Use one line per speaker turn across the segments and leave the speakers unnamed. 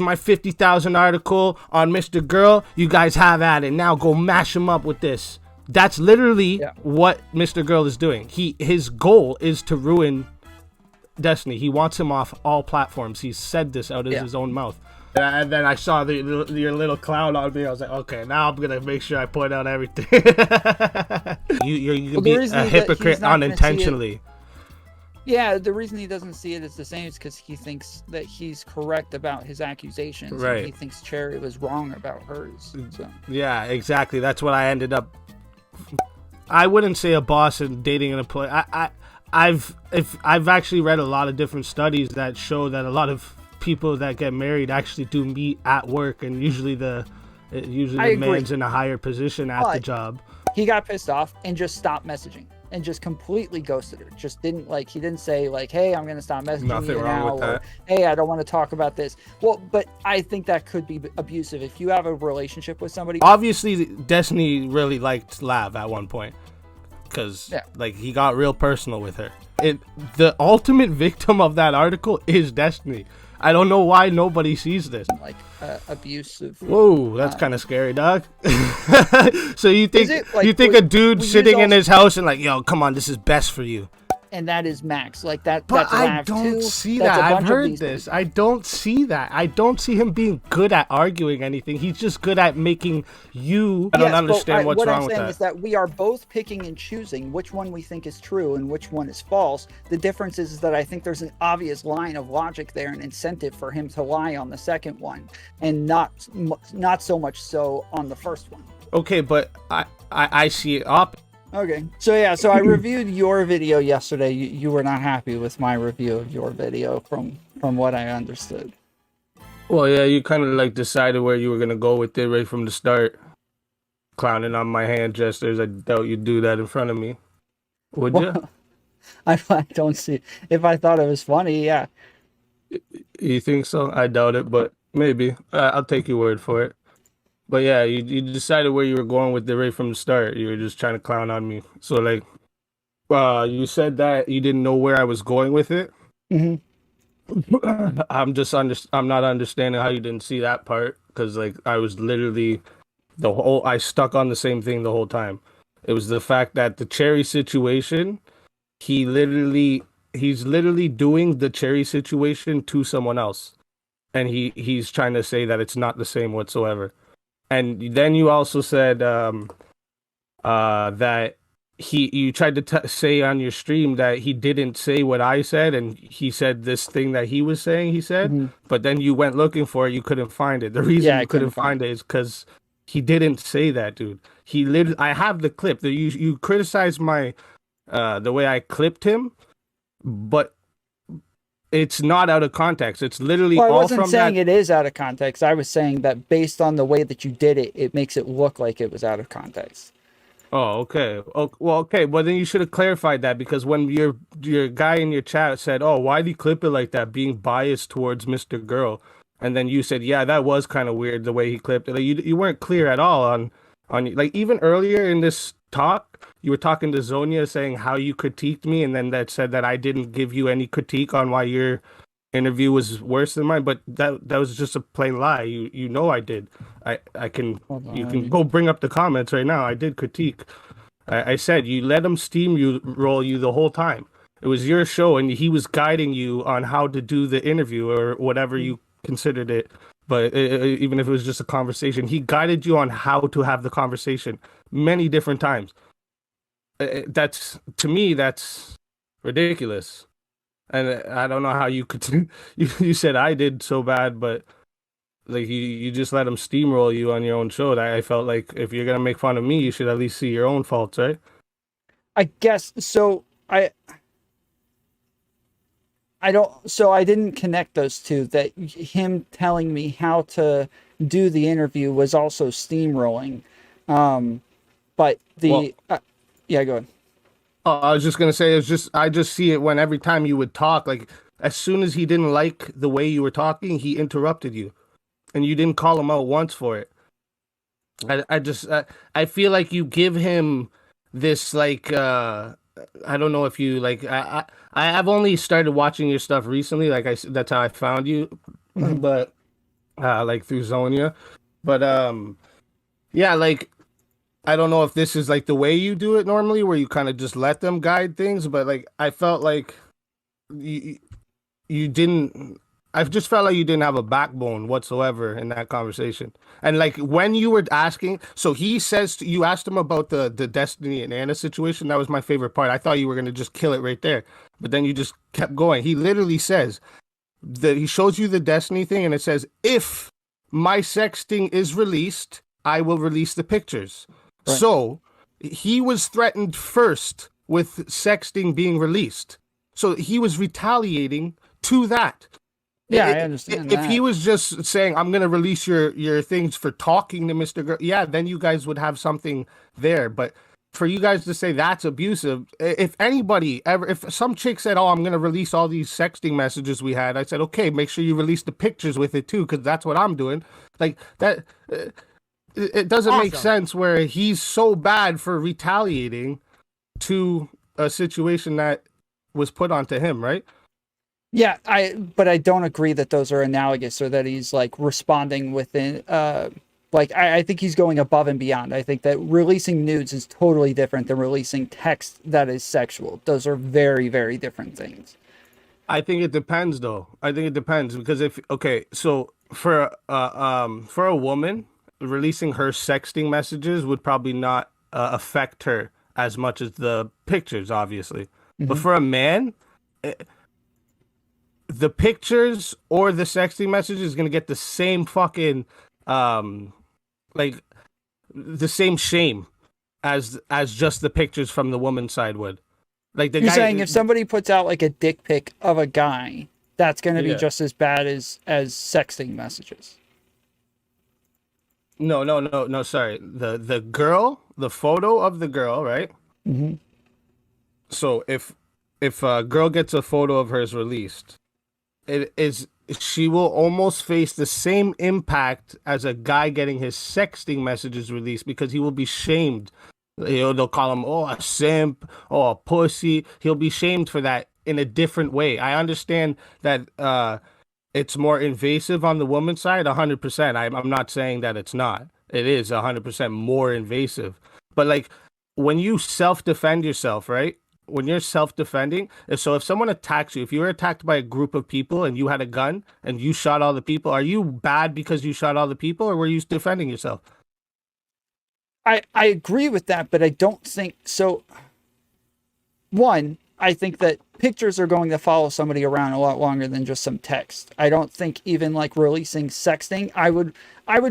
my 50,000 article on MrGirl. You guys have at it. Now go mash him up with this. That's literally what MrGirl is doing. His goal is to ruin Destiny. He wants him off all platforms. He's said this out of his own mouth. And then I saw your little clown on me. I was like, okay, now I'm gonna make sure I point out everything. you can be a hypocrite unintentionally.
Yeah, the reason he doesn't see it as the same is because he thinks that he's correct about his accusations.
Right.
And he thinks Cherry was wrong about hers. So.
Yeah, exactly. That's what I ended up. I wouldn't say a boss and dating an employee. I've actually read a lot of different studies that show that a lot of people that get married actually do meet at work, and usually the man's in a higher position at the job.
He got pissed off and just stopped messaging and just completely ghosted her. Just didn't he didn't say like, hey, I'm gonna stop messaging
Nothing
you
wrong
now,
with that.
or hey, I don't want to talk about this. Well, but I think that could be abusive if you have a relationship with somebody.
Obviously, Destiny really liked Lav at one point, because he got real personal with her. The ultimate victim of that article is Destiny. I don't know why nobody sees this.
Like abusive.
Whoa, that's kind of scary, dog. So you think a dude sitting in his house and like, yo, come on, this is best for you.
And that is Max. Like that.
But
that's
I don't see that. I've heard this. I don't see that. I don't see him being good at arguing anything. He's just good at making you. I don't understand what's wrong with that.
What I'm saying is that we are both picking and choosing which one we think is true and which one is false. The difference is that I think there's an obvious line of logic there, an incentive for him to lie on the second one, and not so much so on the first one.
Okay, but I see it up.
Okay, so I reviewed your video yesterday. You were not happy with my review of your video from what I understood.
Well, yeah, you kind of like decided where you were going to go with it right from the start. Clowning on my hand gestures. I doubt you'd do that in front of me. Would you?
I don't see. If I thought it was funny, yeah.
You think so? I doubt it, but maybe. I'll take your word for it. But yeah, you decided where you were going with it right from the start. You were just trying to clown on me. So like, you said that you didn't know where I was going with it.
Mm-hmm.
I'm not understanding how you didn't see that part, because like I was literally I stuck on the same thing the whole time. It was the fact that the Cherry situation, he's literally doing the Cherry situation to someone else, and he's trying to say that it's not the same whatsoever. And then you also said that you tried to say on your stream that he didn't say what I said, and he said this thing that he was saying he said,
mm-hmm.
But then you went looking for it, you couldn't find it. The reason you couldn't find it is because he didn't say that, dude. I have the clip. You criticized my the way I clipped him, but it's not out of context. It's literally
I
all
wasn't
from
saying
that.
It is out of context. I was saying that based on the way that you did it, it makes it look like it was out of context.
Oh, okay. Okay. Well, then you should have clarified that, because when your guy in your chat said, "Oh, why'd he clip it like that, being biased towards MrGirl?" and then you said, "Yeah, that was kind of weird the way he clipped it." Like, you weren't clear at all on like even earlier in this talk, you were talking to Zonia saying how you critiqued me, and then that said that I didn't give you any critique on why your interview was worse than mine, but that was just a plain lie. You know I did. You can go bring up the comments right now. I did critique. I said you let him steamroll you the whole time. It was your show, and he was guiding you on how to do the interview or whatever you considered it. But even if it was just a conversation, he guided you on how to have the conversation many different times. To me, that's ridiculous. And I don't know how you could. You said I did so bad, but like you just let him steamroll you on your own show. I felt like if you're gonna make fun of me, you should at least see your own faults, right?
I guess so. I didn't connect those two. That him telling me how to do the interview was also steamrolling. But go ahead.
I was just gonna say, I just see it when every time you would talk, like as soon as he didn't like the way you were talking, he interrupted you, and you didn't call him out once for it. I feel like you give him this like I don't know if you like I've only started watching your stuff recently. Like that's how I found you, but like through Zonia. But yeah, like I don't know if this is like the way you do it normally, where you kind of just let them guide things, but like I felt like you, you didn't. I just felt like you didn't have a backbone whatsoever in that conversation. And like when you were asking, so he says you asked him about the Destiny and Anna situation. That was my favorite part. I thought you were gonna just kill it right there, but then you just kept going. He literally says that he shows you the Destiny thing, and it says, "If my sexting is released, I will release the pictures."
Right.
So he was threatened first with sexting being released. So he was retaliating to that.
Yeah, I understand
If
that.
he was just saying, "I'm gonna release your things for talking to MrGirl," yeah, then you guys would have something there. But for you guys to say that's abusive, if anybody ever, if some chick said, "Oh, I'm gonna release all these sexting messages we had," I said, "Okay, make sure you release the pictures with it too, because that's what I'm doing." Like that, it doesn't make
Awesome.
sense where he's so bad for retaliating to a situation that was put onto him, right?
Yeah, but I don't agree that those are analogous or that he's like responding within like I think he's going above and beyond. I think that releasing nudes is totally different than releasing text that is sexual. Those are very, very different things.
I think it depends though. I think it depends because if okay, so for a woman, releasing her sexting messages would probably not affect her as much as the pictures, obviously. But
Hmm.
for a man, the pictures or the sexting message is gonna get the same fucking um like the same shame as just the pictures from the woman's side would. Like the
You're saying
guy,
if somebody puts out like a dick pic of a guy, that's going to be
yeah.
just as bad as sexting messages.
No, sorry. The girl, the photo of the girl, right?
Hmm.
So if a girl gets a photo of hers released, it is she will almost face the same impact as a guy getting his sexting messages released because he will be shamed. They'll call him a simp, a pussy. He'll be shamed for that in a different way. I understand that it's more invasive on the woman's side, 100%. I'm not saying that it's not. It is 100% more invasive. But like when you self-defend yourself, right? When you're self-defending, if someone attacks you, if you were attacked by a group of people and you had a gun and you shot all the people, are you bad because you shot all the people or were you defending yourself?
I agree with that, but I don't think so. One, I think that pictures are going to follow somebody around a lot longer than just some text. I don't think even like releasing sexting, I would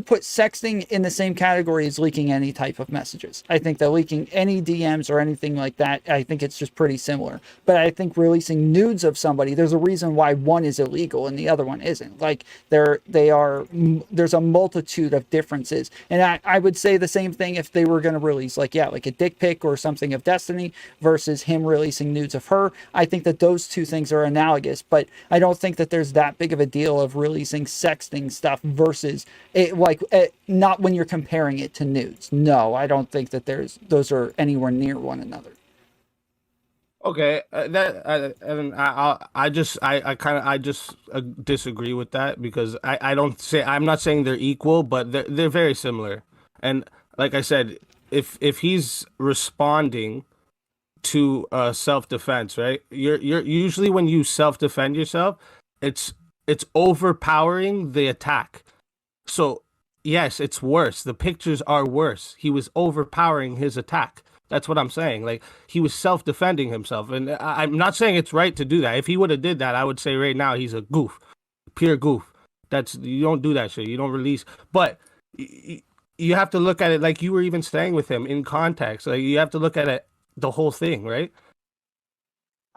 put sexting in the same category as leaking any type of messages. I think that leaking any DMs or anything like that, I think it's just pretty similar. But I think releasing nudes of somebody, there's a reason why one is illegal and the other one isn't. Like there's a multitude of differences. And I would say the same thing if they were going to release like a dick pic or something of Destiny versus him releasing nudes of her. I think that those two things are analogous, but I don't think that there's that big of a deal of releasing sexting stuff versus not when you're comparing it to nudes. No, I don't think that those are anywhere near one another.
Okay, and I kind of I just disagree with that because I'm not saying they're equal, but they're very similar. And like I said, if he's responding to self defense, right? You're usually when you self defend yourself, it's it's overpowering the attack. So yes, it's worse. The pictures are worse. He was overpowering his attack. That's what I'm saying. Like he was self-defending himself, and I'm not saying it's right to do that. If he would have did that, I would say right now he's a goof, pure goof. That's you don't do that shit. You don't release. But you have to look at it like you were even staying with him in context. Like you have to look at it the whole thing, right?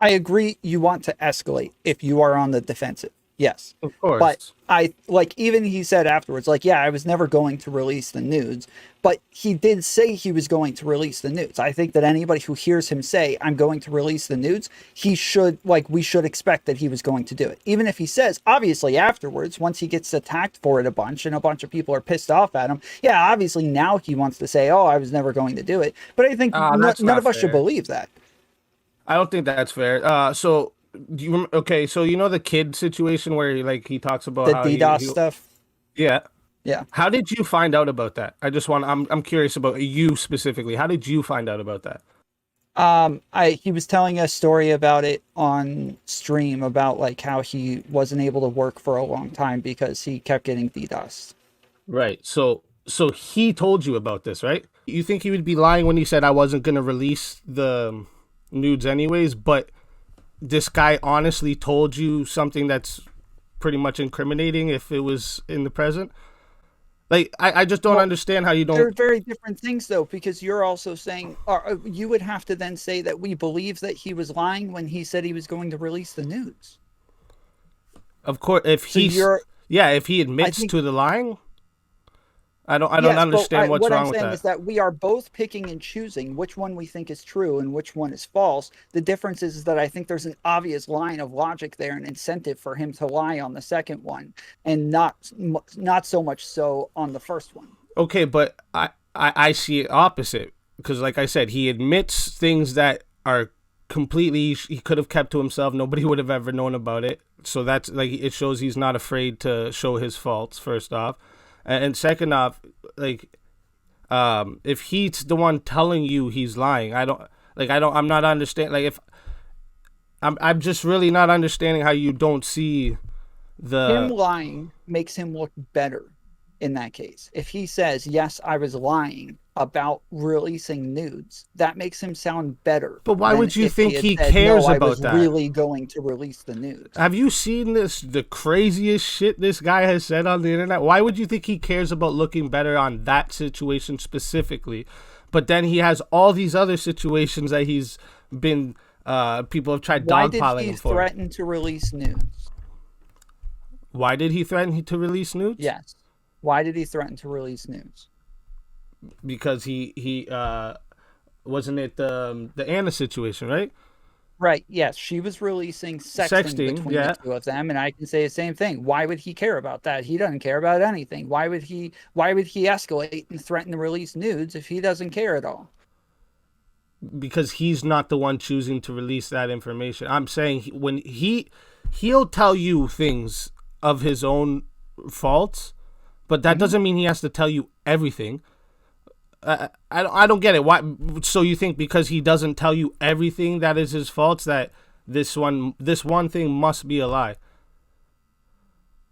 I agree you want to escalate if you are on the defensive. Yes.
Of
But
course.
I like even he said afterwards, like, yeah, I was never going to release the nudes, but he did say he was going to release the nudes. I think that anybody who hears him say, I'm going to release the nudes, we should expect that he was going to do it. Even if he says, obviously, afterwards, once he gets attacked for it a bunch and a bunch of people are pissed off at him, yeah, obviously now he wants to say, oh, I was never going to do it. But I think
That's
none
not
of us should
fair.
believe that.
I don't think that's fair. So okay, so you know the kid situation where he talks about
The
how
DDoS
he
stuff.
Yeah.
Yeah.
How did you find out about that? I'm curious about you specifically. How did you find out about that?
He was telling a story about it on stream about like how he wasn't able to work for a long time because he kept getting DDoS.
Right. So he told you about this, right? You think he would be lying when he said I wasn't going to release the nudes anyways, but this guy honestly told you something that's pretty much incriminating if it was in the present? Like I just don't
Well,
understand how you
they're
don't.
very different things though, because you're also saying, or you would have to then say that we believe that he was lying when he said he was going to release the news.
Of course, if
So
he's
you're,
yeah, if he
I
admits
think,
to the lying, I don't
yes, but
understand what's
what I'm
wrong with
saying
that.
is that we are both picking and choosing which one we think is true and which one is false. The difference is that I think there's an obvious line of logic there, an incentive for him to lie on the second one, and not so much so on the first one.
Okay, but I see it opposite because, like I said, he admits things that are completely he could have kept to himself. Nobody would have ever known about it. So that's like it shows he's not afraid to show his faults. First off, and second off, like if he's the one telling you he's lying, I'm not understand like if I'm just really not understanding how you don't see
Him
the.
lying makes him look better in that case. If he says, yes, I was lying about releasing nudes, that makes him sound better
But why
than
would you
if he
think
had
he
said, no,
cares
I
about
was
that?
really going to release the nudes.
Have you seen the craziest shit this guy has said on the internet? Why would you think he cares about looking better on that situation specifically? But then he has all these other situations that he's been people have tried
Why did
dogpiling
he
him for.
threaten to release nudes?
Why did he threaten to release nudes?
Yes. Why did he threaten to release nudes?
Because he wasn't it the Anna situation, right?
Right. Yes. She was releasing sexting
Sexting,
between the
yeah.
two of them. And I can say the same thing. Why would he care about that? He doesn't care about anything. Why would he escalate and threaten to release nudes if he doesn't care at all?
Because he's not the one choosing to release that information. I'm saying when he'll tell you things of his own faults, but that
Mhm.
doesn't mean he has to tell you everything. I don't get it. Why? So you think because he doesn't tell you everything that is his faults that this one thing must be a lie?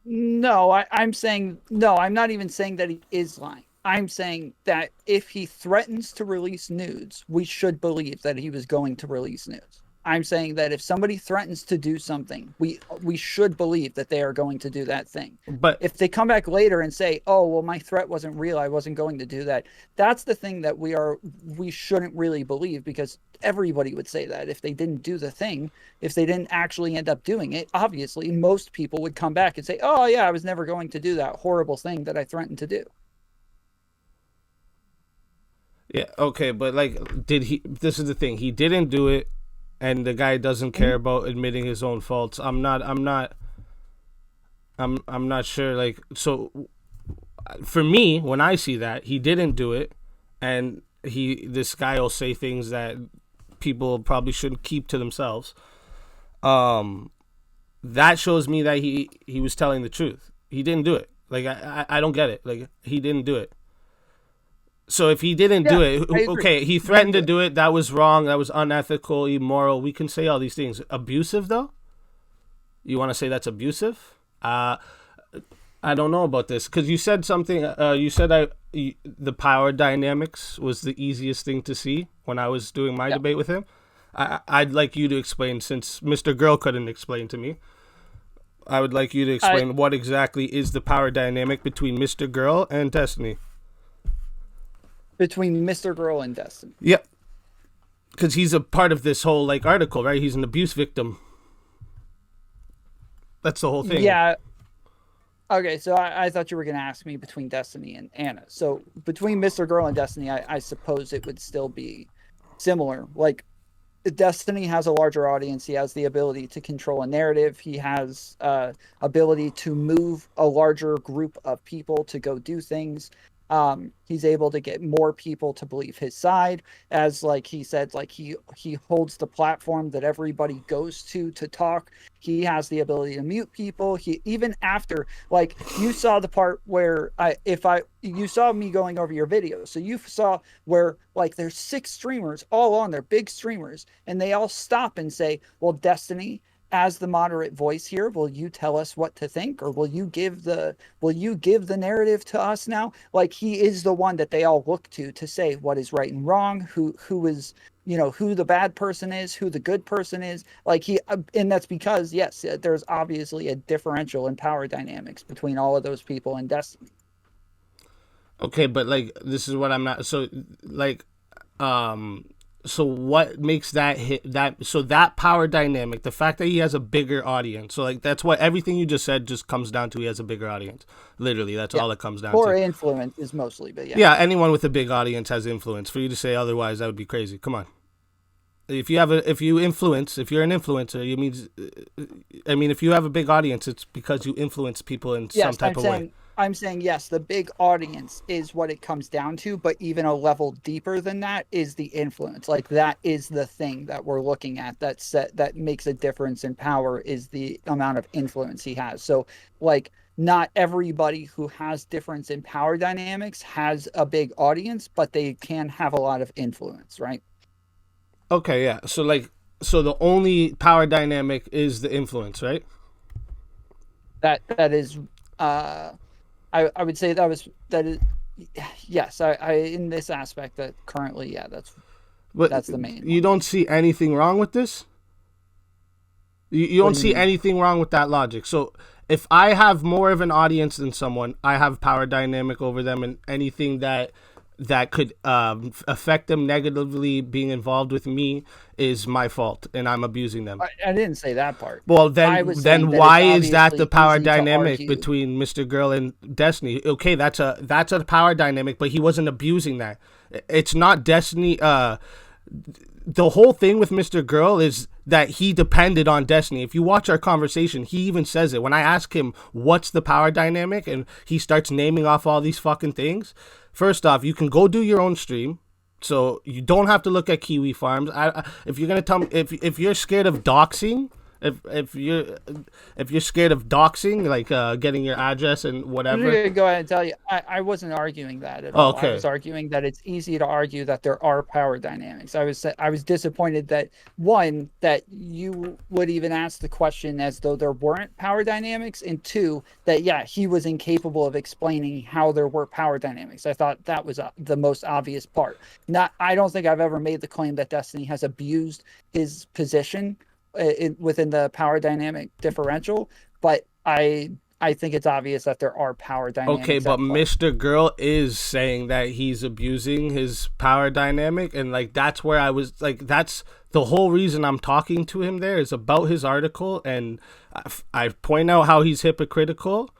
No, I'm saying no, I'm not even saying that he is lying. I'm saying that if he threatens to release nudes, we should believe that he was going to release nudes. I'm saying that if somebody threatens to do something, we should believe that they are going to do that thing.
But
If they come back later and say, "Oh, well, my threat wasn't real. I wasn't going to do that." That's the thing that we shouldn't really believe, because everybody would say that if they didn't do the thing, if they didn't actually end up doing it, obviously most people would come back and say, "Oh, yeah, I was never going to do that horrible thing that I threatened to do."
yeah, okay, but like, did he? This is the thing. He didn't do it, and the guy doesn't care
Mhm.
about admitting his own faults. I'm not sure. Like, so for me, when I see that he didn't do it, and this guy will say things that people probably shouldn't keep to themselves. Um, that shows me that he was telling the truth. He didn't do it. Like I don't get it. Like he didn't do it. So if he didn't
Yeah,
do it,
I agree.
okay, he
He didn't
threatened
do
to
it.
do it. That was wrong. That was unethical, immoral. We can say all these things. Abusive though? You want to say that's abusive? I don't know about this because you said something. You said the power dynamics was the easiest thing to see when I was doing my
Yeah.
debate with him. I'd like you to explain since Mr. Girl couldn't explain to me. I would like you to
I
explain what exactly is the power dynamic between Mr. Girl and Destiny.
Between MrGirl and Destiny.
Yep, because he's a part of this whole like article, right? He's an abuse victim. That's the whole thing.
Yeah. Okay, so I thought you were going to ask me between Destiny and Anna. So between MrGirl and Destiny, I suppose it would still be similar. Like, Destiny has a larger audience. He has the ability to control a narrative. He has ability to move a larger group of people to go do things. He's able to get more people to believe his side, as like he said, like he holds the platform that everybody goes to talk. He has the ability to mute people. He, even after, like, you saw the part where you saw me going over your video, so you saw where like there's 6 streamers all on there, big streamers, and they all stop and say, well, Destiny, as the moderate voice here, will you tell us what to think, or will you give the narrative to us now? Like, he is the one that they all look to say what is right and wrong, who is, you know, who the bad person is, who the good person is. Like, he, and that's because, yes, there's obviously a differential in power dynamics between all of those people in Destiny.
Okay, but like, this is what I'm not, so like, so what makes that that power dynamic, the fact that he has a bigger audience, so like that's what everything you just said just comes down to, he has a bigger audience. Literally, that's all it comes down
or
to.
Influence is mostly, but
yeah, anyone with a big audience has influence. For you to say otherwise, that would be crazy. Come on. If you're an influencer, it means, I mean, if you have a big audience, it's because you influence people in some type of way.
I'm saying, yes, the big audience is what it comes down to, but even a level deeper than that is the influence. Like, that is the thing that we're looking at that makes a difference in power, is the amount of influence he has. So, like, not everybody who has difference in power dynamics has a big audience, but they can have a lot of influence, right?
Okay, yeah. So the only power dynamic is the influence, right?
That is, I would say that is, yes. I in this aspect, that currently, yeah, that's the main.
You don't see anything wrong with this? You don't see anything wrong with that logic. So if I have more of an audience than someone, I have power dynamic over them, and anything that could affect them negatively being involved with me is my fault, and I'm abusing them.
I didn't say that part.
Well, then why is that the power dynamic between MrGirl and Destiny? Okay, that's a power dynamic, but he wasn't abusing that. It's not Destiny. The whole thing with MrGirl is that he depended on Destiny. If you watch our conversation, he even says it. When I ask him what's the power dynamic, and he starts naming off all these fucking things. First off, you can go do your own stream, so you don't have to look at Kiwi Farms. If you're gonna tell me, if you're scared of doxing, if you're scared of doxing, like getting your address and whatever.
I'm gonna go ahead and tell you, I wasn't arguing that at all. Okay. I was arguing that it's easy to argue that there are power dynamics. I was disappointed that, one, that you would even ask the question as though there weren't power dynamics, and two, that he was incapable of explaining how there were power dynamics. I thought that was the most obvious part. I don't think I've ever made the claim that Destiny has abused his position within the power dynamic differential, but I think it's obvious that there are power dynamics.
Okay, but MrGirl is saying that he's abusing his power dynamic, and like that's where I was like, that's the whole reason I'm talking to him there, is about his article, and I point out how he's hypocritical,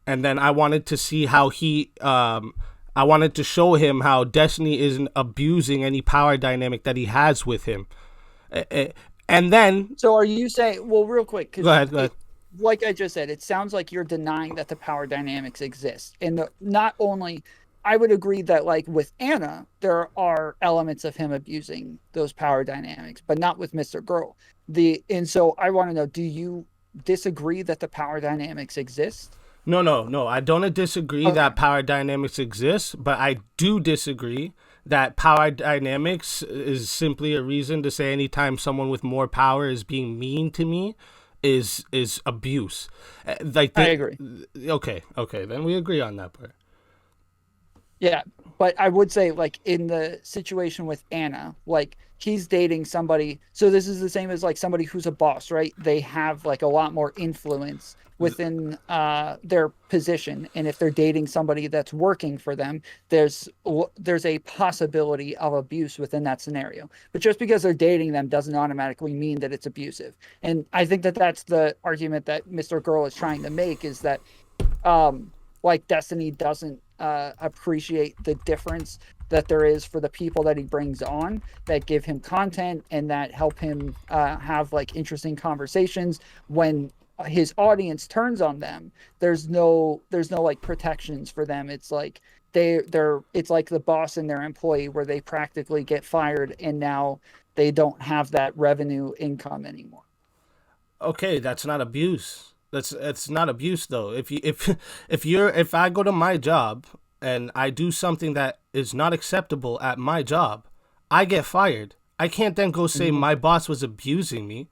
and then I wanted to see how I wanted to show him how Destiny isn't abusing any power dynamic that he has with him. And then,
so are you saying? Well, real quick,
go ahead.
Like I just said, it sounds like you're denying that the power dynamics exist, and not only. I would agree that, like, with Anna, there are elements of him abusing those power dynamics, but not with MrGirl. And so I want to know: do you disagree that the power dynamics exist?
No. I don't disagree that power dynamics exist, but I do disagree that power dynamics is simply a reason to say anytime someone with more power is being mean to me is abuse. I
agree.
Okay, then we agree on that part.
Yeah, but I would say, like, in the situation with Anna, like, he's dating somebody. So this is the same as, like, somebody who's a boss, right? They have, like, a lot more influence within their position, and if they're dating somebody that's working for them, there's a possibility of abuse within that scenario. But just because they're dating them doesn't automatically mean that it's abusive. And I think that that's the argument that MrGirl is trying to make, is that like, Destiny doesn't appreciate the difference that there is for the people that he brings on, that give him content and that help him have, like, interesting conversations. When his audience turns on them, there's no like protections for them. It's like they're it's like the boss and their employee where they practically get fired and now they don't have that revenue income anymore.
Okay, that's not abuse. It's not abuse though. If I go to my job and I do something that is not acceptable at my job, I get fired. I can't then go say my boss was abusing me.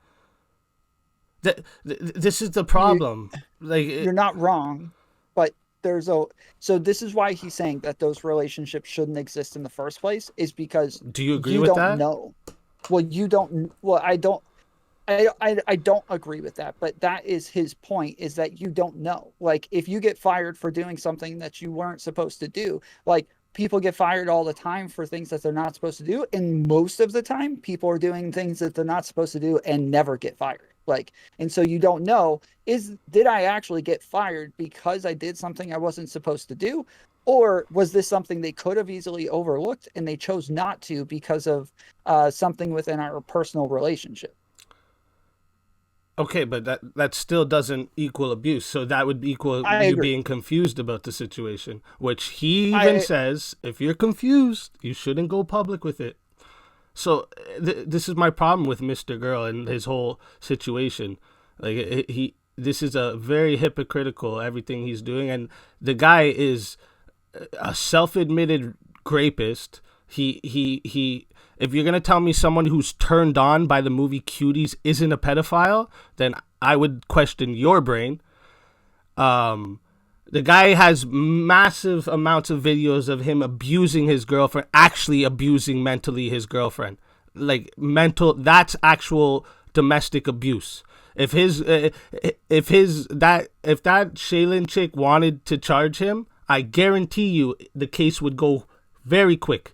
This is the problem.
You're not wrong, but there's a so this is why he's saying that those relationships shouldn't exist in the first place, is because
Do you agree
you
with
don't
that?
know. Well, you don't. Well, I don't agree with that, but that is his point, is that you don't know. Like, if you get fired for doing something that you weren't supposed to do, like people get fired all the time for things that they're not supposed to do. And most of the time, people are doing things that they're not supposed to do and never get fired. Like, and so you don't know, did I actually get fired because I did something I wasn't supposed to do? Or was this something they could have easily overlooked and they chose not to because of something within our personal relationship?
Okay, but that still doesn't equal abuse. So that would equal
I
you
agree.
being confused about the situation, which he even
I
says if you're confused, you shouldn't go public with it. So this is my problem with MrGirl and his whole situation. Like he this is a very hypocritical everything he's doing, and the guy is a self-admitted rapist. He if you're gonna tell me someone who's turned on by the movie Cuties isn't a pedophile, then I would question your brain. The guy has massive amounts of videos of him abusing his girlfriend, actually abusing mentally his girlfriend. Like mental, that's actual domestic abuse. If that Shaylin chick wanted to charge him, I guarantee you the case would go very quick.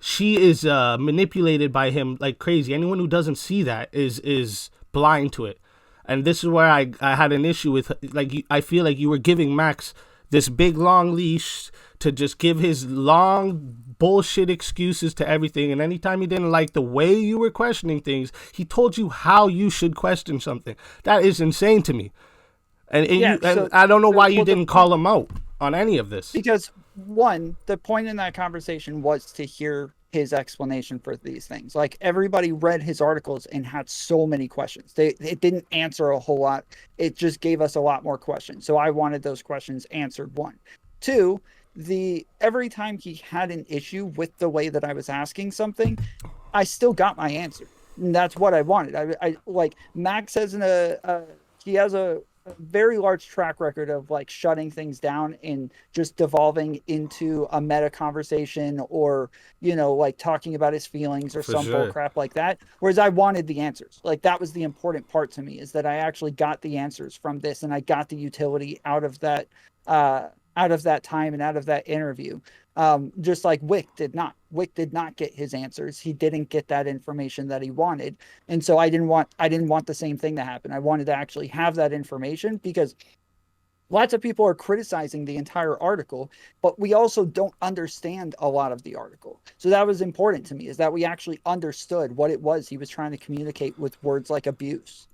She is manipulated by him like crazy. Anyone who doesn't see that is blind to it. And this is where I had an issue with, like, I feel like you were giving Max this big long leash to just give his long bullshit excuses to everything. And anytime he didn't like the way you were questioning things, he told you how you should question something. That is insane to me. And I don't know why you didn't call him out on any of this.
Because one, the point in that conversation was to hear his explanation for these things. Like, everybody read his articles and had so many questions. It didn't answer a whole lot. It just gave us a lot more questions. So I wanted those questions answered. One. Two, every time he had an issue with the way that I was asking something, I still got my answer. And that's what I wanted. I like Max has he has a very large track record of like shutting things down and just devolving into a meta conversation, or like talking about his feelings or
For
some bull
sure.
crap like that, whereas I wanted the answers. Like, that was the important part to me, is that I actually got the answers from this, and I got the utility out of that time and out of that interview. Just like Wick did not. Wick did not get his answers. He didn't get that information that he wanted. And so I didn't want the same thing to happen. I wanted to actually have that information, because lots of people are criticizing the entire article, but we also don't understand a lot of the article. So that was important to me, is that we actually understood what it was he was trying to communicate with words like abuse.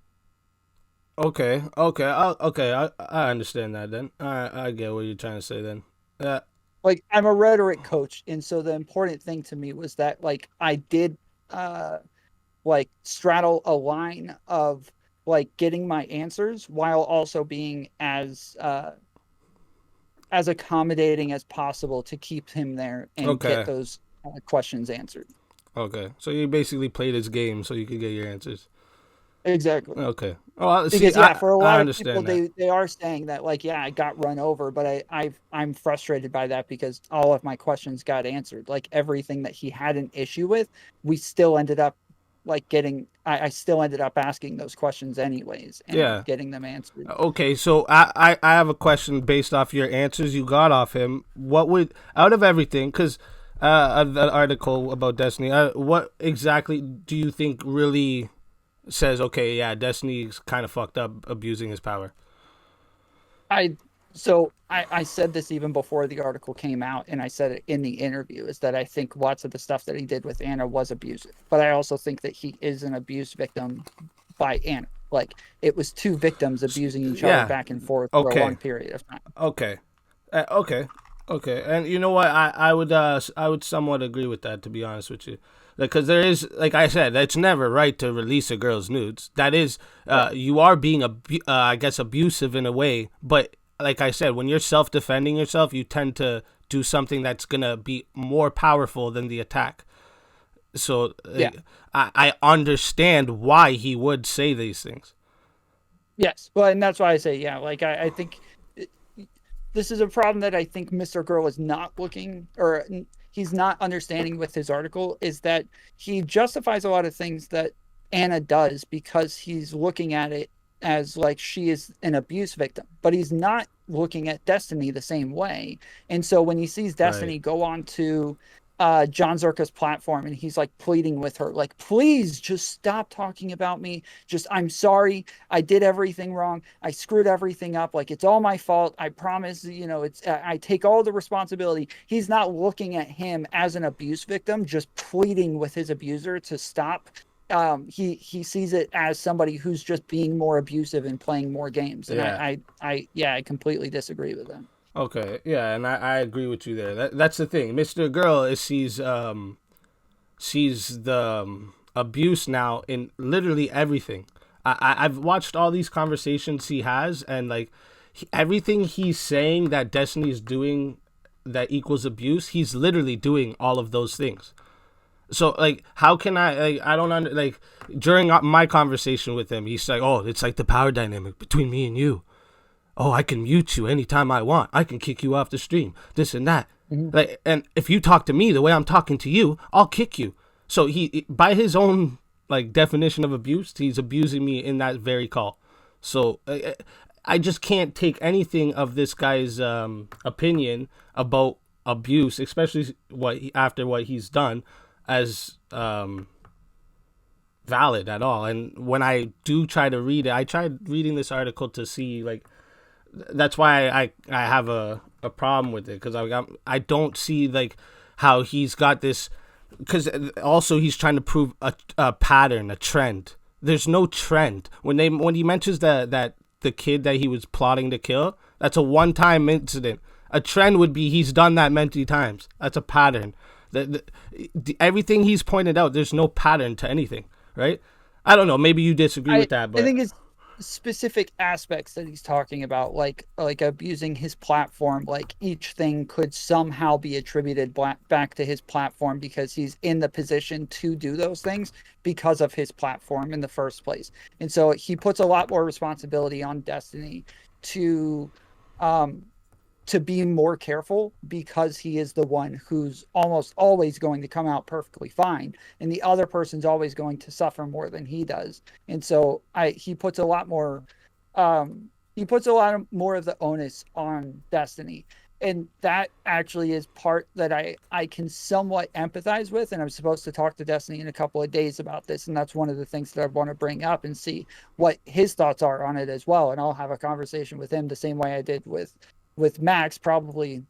Okay. I understand that then. I get what you're trying to say then. Yeah.
Like, I'm a rhetoric coach, and so the important thing to me was that, like, I did like straddle a line of like getting my answers while also being as accommodating as possible to keep him there and get
Okay.
those questions answered.
Okay. So you basically played his game so you could get your answers.
Exactly.
Okay. Oh, see,
Because yeah, for a
I
lot of people,
understand that.
they are saying that, like, yeah, I got run over, but I'm frustrated by that, because all of my questions got answered. Like, everything that he had an issue with, we still ended up like getting I still ended up asking those questions anyways and
Yeah.
getting them answered.
Okay, so I have a question based off your answers you got off him. What would, out of everything, because the article about Destiny, what exactly do you think really says, okay, yeah, Destiny's kind of fucked up abusing his power?
I said this even before the article came out, and I said it in the interview, is that I think lots of the stuff that he did with Anna was abusive, but I also think that he is an abuse victim by Anna. Like, it was two victims abusing each other
Yeah.
back and forth for a long
Okay.
period of time.
Okay. Okay. Okay, and you know what? I would somewhat agree with that, to be honest with you, because there is, like I said, it's never right to release a girl's nudes. That is,
Right.
you are being I guess abusive in a way. But like I said, when you're self defending yourself, you tend to do something that's gonna be more powerful than the attack. So
Yeah.
I understand why he would say these things.
Yes. Well, and that's why I say, yeah, like I think it- this is a problem that I think Mr. Girl is not looking, or he's not understanding with his article, is that he justifies a lot of things that Anna does because he's looking at it as like she is an abuse victim, but he's not looking at Destiny the same way. And so when he sees
Right.
Destiny go on to John Zerka's platform and he's like pleading with her, like, please just stop talking about me. Just, I'm sorry. I did everything wrong. I screwed everything up. Like, it's all my fault. I promise, it's, I take all the responsibility. He's not looking at him as an abuse victim, just pleading with his abuser to stop. He sees it as somebody who's just being more abusive and playing more games. And
Yeah.
I completely disagree with that.
Okay. Yeah, and I agree with you there. That's the thing. Mr. Girl is sees the abuse now in literally everything. I've watched all these conversations he has, and like everything he's saying that Destiny's doing that equals abuse, he's literally doing all of those things. So like, how can I? Like, I don't under like during my conversation with him, he's like, "Oh, it's like the power dynamic between me and you. Oh, I can mute you anytime I want. I can kick you off the stream. This and that.
Mhm.
Like, and if you talk to me the way I'm talking to you, I'll kick you." So he, by his own like definition of abuse, he's abusing me in that very call. So I just can't take anything of this guy's opinion about abuse, especially after what he's done, as valid at all. And when I do try to read it, I tried reading this article to see like that's why I have a problem with it, because I don't see like how he's got this, because also he's trying to prove a pattern, a trend. There's no trend when he mentions that the kid that he was plotting to kill, that's a one-time incident. A trend would be he's done that many times. That's a pattern. Everything he's pointed out, there's no pattern to anything, right? I don't know, maybe you disagree with that,
I
but
think it's specific aspects that he's talking about, like abusing his platform. Like each thing could somehow be attributed back to his platform because he's in the position to do those things because of his platform in the first place. And so he puts a lot more responsibility on Destiny to um to be more careful because he is the one who's almost always going to come out perfectly fine, and the other person's always going to suffer more than he does. And so he puts a lot more more of the onus on Destiny. And that actually is part that I can somewhat empathize with. And I'm supposed to talk to Destiny in a couple of days about this. And that's one of the things that I want to bring up and see what his thoughts are on it as well. And I'll have a conversation with him the same way I did with Max, probably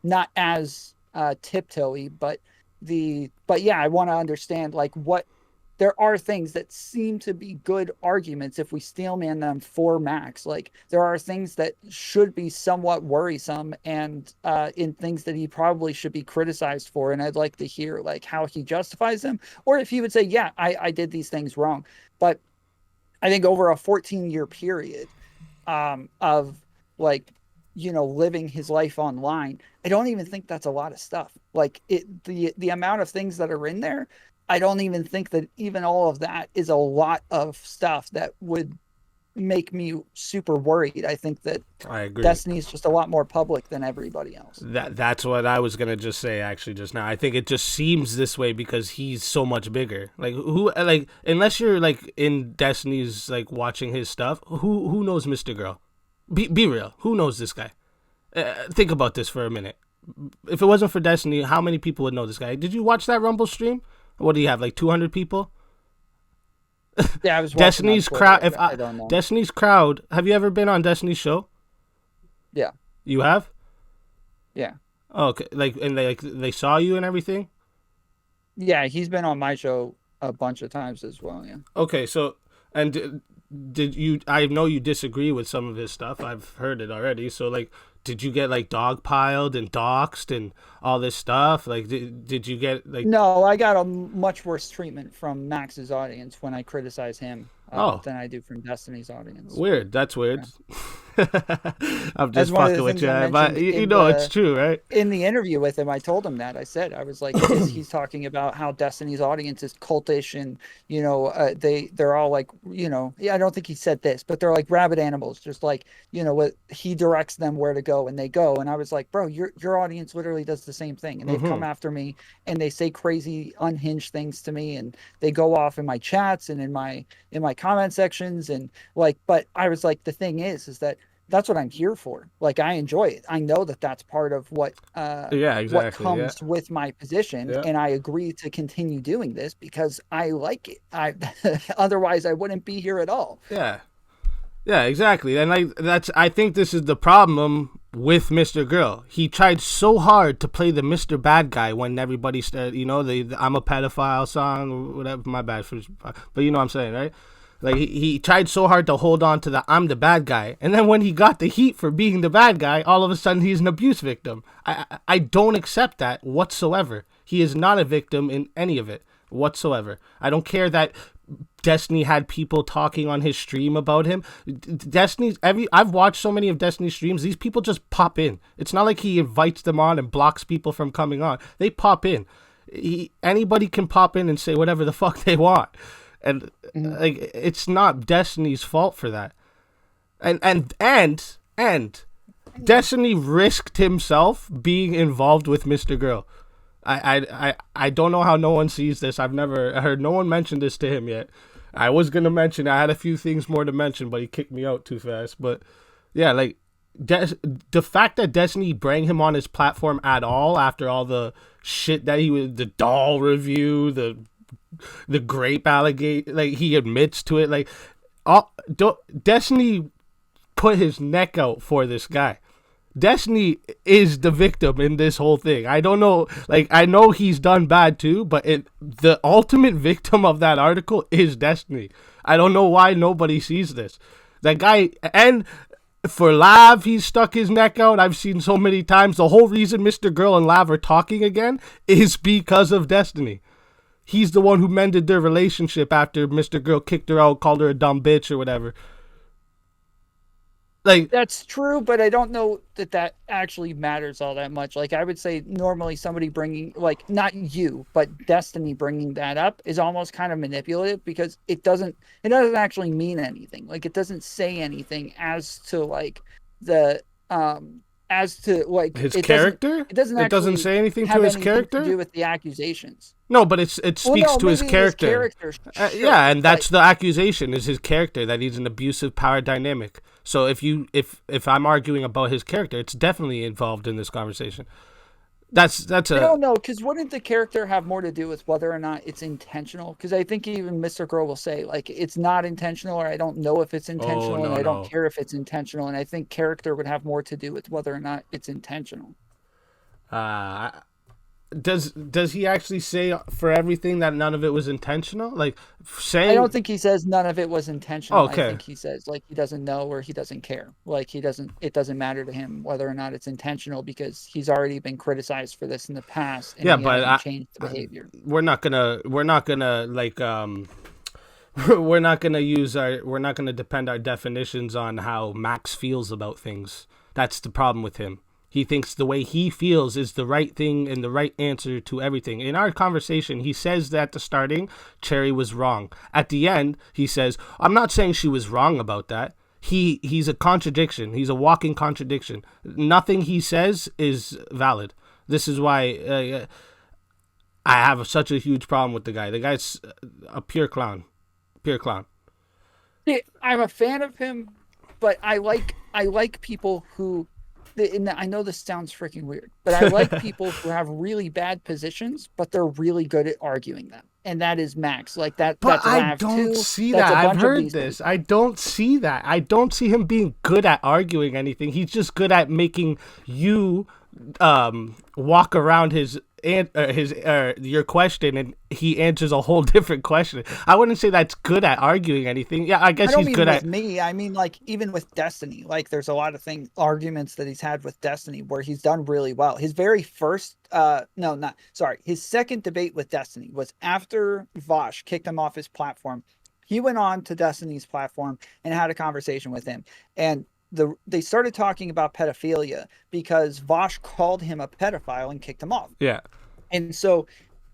not as tiptoey, but yeah, I want to understand like what there are things that seem to be good arguments if we steelman them for Max. Like there are things that should be somewhat worrisome and in things that he probably should be criticized for. And I'd like to hear like how he justifies them, or if he would say, yeah, I did these things wrong. But I think over a 14-year period of like living his life online, I don't even think that's a lot of stuff. Like the amount of things that are in there, I don't even think that even all of that is a lot of stuff that would make me super worried. I think that
I agree.
Destiny is just a lot more public than everybody else.
That's what I was gonna just say actually just now. I think it just seems this way because he's so much bigger. Like who like unless you're like in Destiny's like watching his stuff, who knows Mr. Girl? Be real. Who knows this guy? Think about this for a minute. If it wasn't for Destiny, how many people would know this guy? Did you watch that Rumble stream? What do you have, like 200 people?
Yeah, I was watching on
Destiny's
Twitter.
crowd.
I don't know.
Destiny's crowd. Have you ever been on Destiny's show?
Yeah,
You have.
yeah,
Oh, okay. They saw you and everything.
yeah. He's been on my show a bunch of times as well. Yeah.
Okay, so did you? I know you disagree with some of his stuff. I've heard it already. So like, did you get like dogpiled and doxxed and all this stuff? Like, did you get like?
No, I got a much worse treatment from Max's audience when I criticize him
Oh,
than I do from Destiny's audience.
weird. That's weird.
Yeah.
I'm
That's
just
one of the
fucking with
things I
you, but
mentioned
you
in
know
the
it's true, right?
in the interview with him. I told him that. I said, I was like, because he's talking about how Destiny's audience is cultish, and they're all like, yeah, I don't think he said this, but they're like rabid animals, just like, what he directs them where to go and they go. And I was like, bro, your audience literally does the same thing, and they've come after me and they say crazy unhinged things to me, and they go off in my chats and in my comment sections, and like, but I was like, the thing is that that's what I'm here for. Like, I enjoy it. I know that that's part of what
Yeah, exactly.
what comes with my position,
Yeah.
and I agree to continue doing this because I like it. I otherwise I wouldn't be here at all.
Yeah. Yeah, exactly. And I think this is the problem with MrGirl. He tried so hard to play the Mr. Bad Guy when everybody started, the I'm a pedophile song or whatever. My bad but you know what I'm saying, right? Like, he tried so hard to hold on to the I'm the bad guy. And then when he got the heat for being the bad guy, all of a sudden he's an abuse victim. I don't accept that whatsoever. He is not a victim in any of it whatsoever. I don't care that Destiny had people talking on his stream about him. I've watched so many of Destiny's streams. These people just pop in. It's not like he invites them on and blocks people from coming on. They pop in. Anybody can pop in and say whatever the fuck they want. And like, it's not Destiny's fault for that. And Destiny risked himself being involved with MrGirl. I don't know how no one sees this. I've never heard no one mention this to him yet. I was gonna mention, I had a few things more to mention, but he kicked me out too fast. But yeah, like, the fact that Destiny bring him on his platform at all after all the shit that the doll review, the grape alligator, like, he admits to it, like, Destiny put his neck out for this guy. Destiny is the victim in this whole thing. I don't know, like, I know he's done bad too, but the ultimate victim of that article is Destiny. I don't know why nobody sees this. That guy, and for Lav, he's stuck his neck out. I've seen so many times. The whole reason MrGirl and Lav are talking again is because of Destiny. He's the one who mended their relationship after MrGirl kicked her out, called her a dumb bitch or whatever. Like,
that's true, but I don't know that actually matters all that much. Like, I would say normally somebody bringing, like, not you, but Destiny bringing that up is almost kind of manipulative, because it doesn't actually mean anything. Like, it doesn't say anything as to like
his character.
It doesn't
say anything to his character
to do with the accusations.
No, but it speaks to his character.
Sure,
yeah, and that's the accusation, is his character, that he's an abusive power dynamic. So if I'm arguing about his character, it's definitely involved in this conversation. I
don't know, because wouldn't the character have more to do with whether or not it's intentional? Because I think even MrGirl will say, like, it's not intentional, or I don't know if it's intentional, and I don't care if it's intentional. And I think character would have more to do with whether or not it's intentional.
Does he actually say for everything that none of it was intentional? Like, saying,
I don't think he says none of it was intentional.
Okay.
I think he says, like, he doesn't know, or he doesn't care. Like, it doesn't matter to him whether or not it's intentional, because he's already been criticized for this in the past. And
yeah,
he
but
hasn't changed the behavior.
We're not gonna like we're not gonna depend our definitions on how Max feels about things. That's the problem with him. He thinks the way he feels is the right thing and the right answer to everything. In our conversation, he says that at the starting, Cherry was wrong. At the end, he says, I'm not saying she was wrong about that. He's a contradiction. He's a walking contradiction. Nothing he says is valid. This is why I have such a huge problem with the guy. The guy's a pure clown. Pure clown.
Yeah, I'm a fan of him, but I like people who... And I know this sounds freaking weird, but I like people who have really bad positions, but they're really good at arguing them. And that is Max. Like that.
But
that's
I don't see that. I've heard this. I don't see that. I don't see him being good at arguing anything. He's just good at making you walk around your question, and he answers a whole different question. I wouldn't say that's good at arguing anything. Yeah, I
I
guess
don't
he's
mean
good
with
at.
me. I mean like even with Destiny. Like there's a lot of arguments that he's had with Destiny where he's done really well. His very first no, not sorry. His second debate with Destiny was after Vosh kicked him off his platform. He went on to Destiny's platform and had a conversation with him. And they started talking about pedophilia because Vosh called him a pedophile and kicked him off.
Yeah.
And so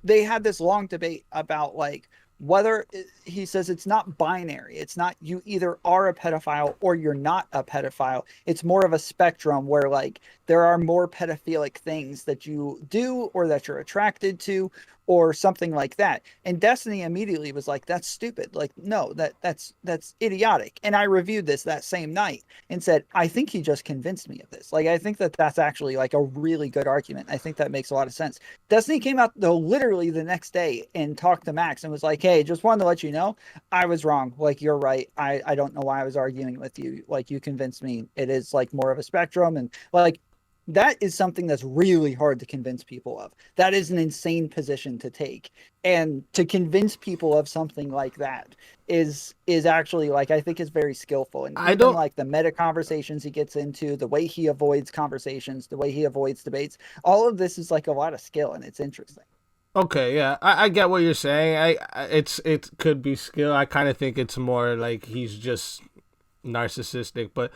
they had this long debate about like whether he says it's not binary. It's not you either are a pedophile or you're not a pedophile. It's more of a spectrum where like there are more pedophilic things that you do or that you're attracted to or something like that. And Destiny immediately was like, that's stupid. Like, no, that's idiotic. And I reviewed this that same night and said, I think he just convinced me of this. Like, I think that's actually like a really good argument. I think that makes a lot of sense. Destiny came out though literally the next day and talked to Max and was like, hey, just wanted to let you know I was wrong. Like, you're right. I don't know why I was arguing with you. Like, you convinced me. It is like more of a spectrum. And like, that is something that's really hard to convince people of. That is an insane position to take. And to convince people of something like that is actually like I think is very skillful. And
I
even
don't.
like the meta conversations he gets into, the way he avoids conversations, the way he avoids debates, all of this is like a lot of skill and it's interesting.
Okay, yeah, I get what you're saying. It could be skill. I kind of think it's more like he's just narcissistic, but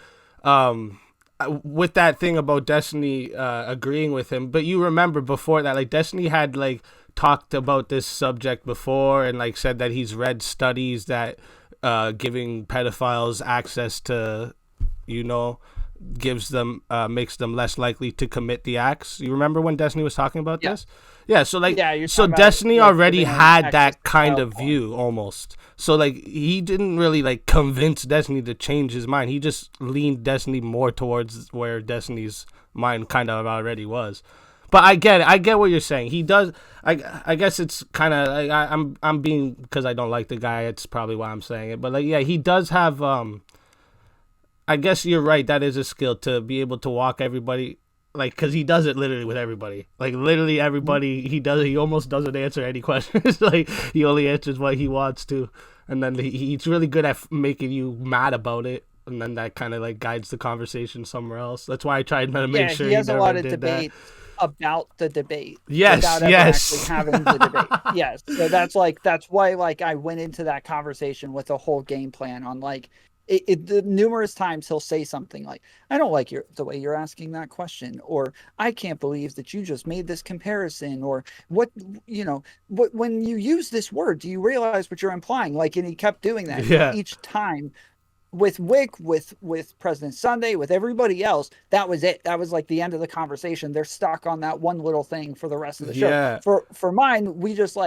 with that thing about Destiny agreeing with him, but you remember before that, like Destiny had like talked about this subject before and like said that he's read studies that giving pedophiles access to, you know, gives them makes them less likely to commit the acts. You remember when Destiny was talking about
Yeah.
this? Yeah, so like
Yeah, you're
so
talking about
Destiny
like
already
giving them
had
access
that
to
kind
child
of
porn.
view almost. So like he didn't really like convince Destiny to change his mind. He just leaned Destiny more towards where Destiny's mind kind of already was. But I get it. I get what you're saying. He does. I guess it's kind of like I'm being because I don't like the guy. It's probably why I'm saying it. But like yeah, he does have I guess you're right. That is a skill to be able to walk everybody, like, because he does it literally with everybody. Like, literally
Mhm.
everybody, he does. He almost doesn't answer any questions. Like, he only answers what he wants to, and then he's really good at making you mad about it, and then that kind of like guides the conversation somewhere else. That's why I tried to make
Yeah,
sure
he
he
has a
never
lot of
did that.
debates about the debate
Yes,
without ever actually
yes.
having the debate. Yes. So that's why like I went into that conversation with a whole game plan on like the numerous times he'll say something like, I don't like the way you're asking that question, or I can't believe that you just made this comparison, or what, when you use this word, do you realize what you're implying? Like, and he kept doing that. And
Yeah,
each time with Wick, with President Sunday, with everybody else, that was it. That was like the end of the conversation. They're stuck on that one little thing for the rest of the show.
yeah,
For mine, we just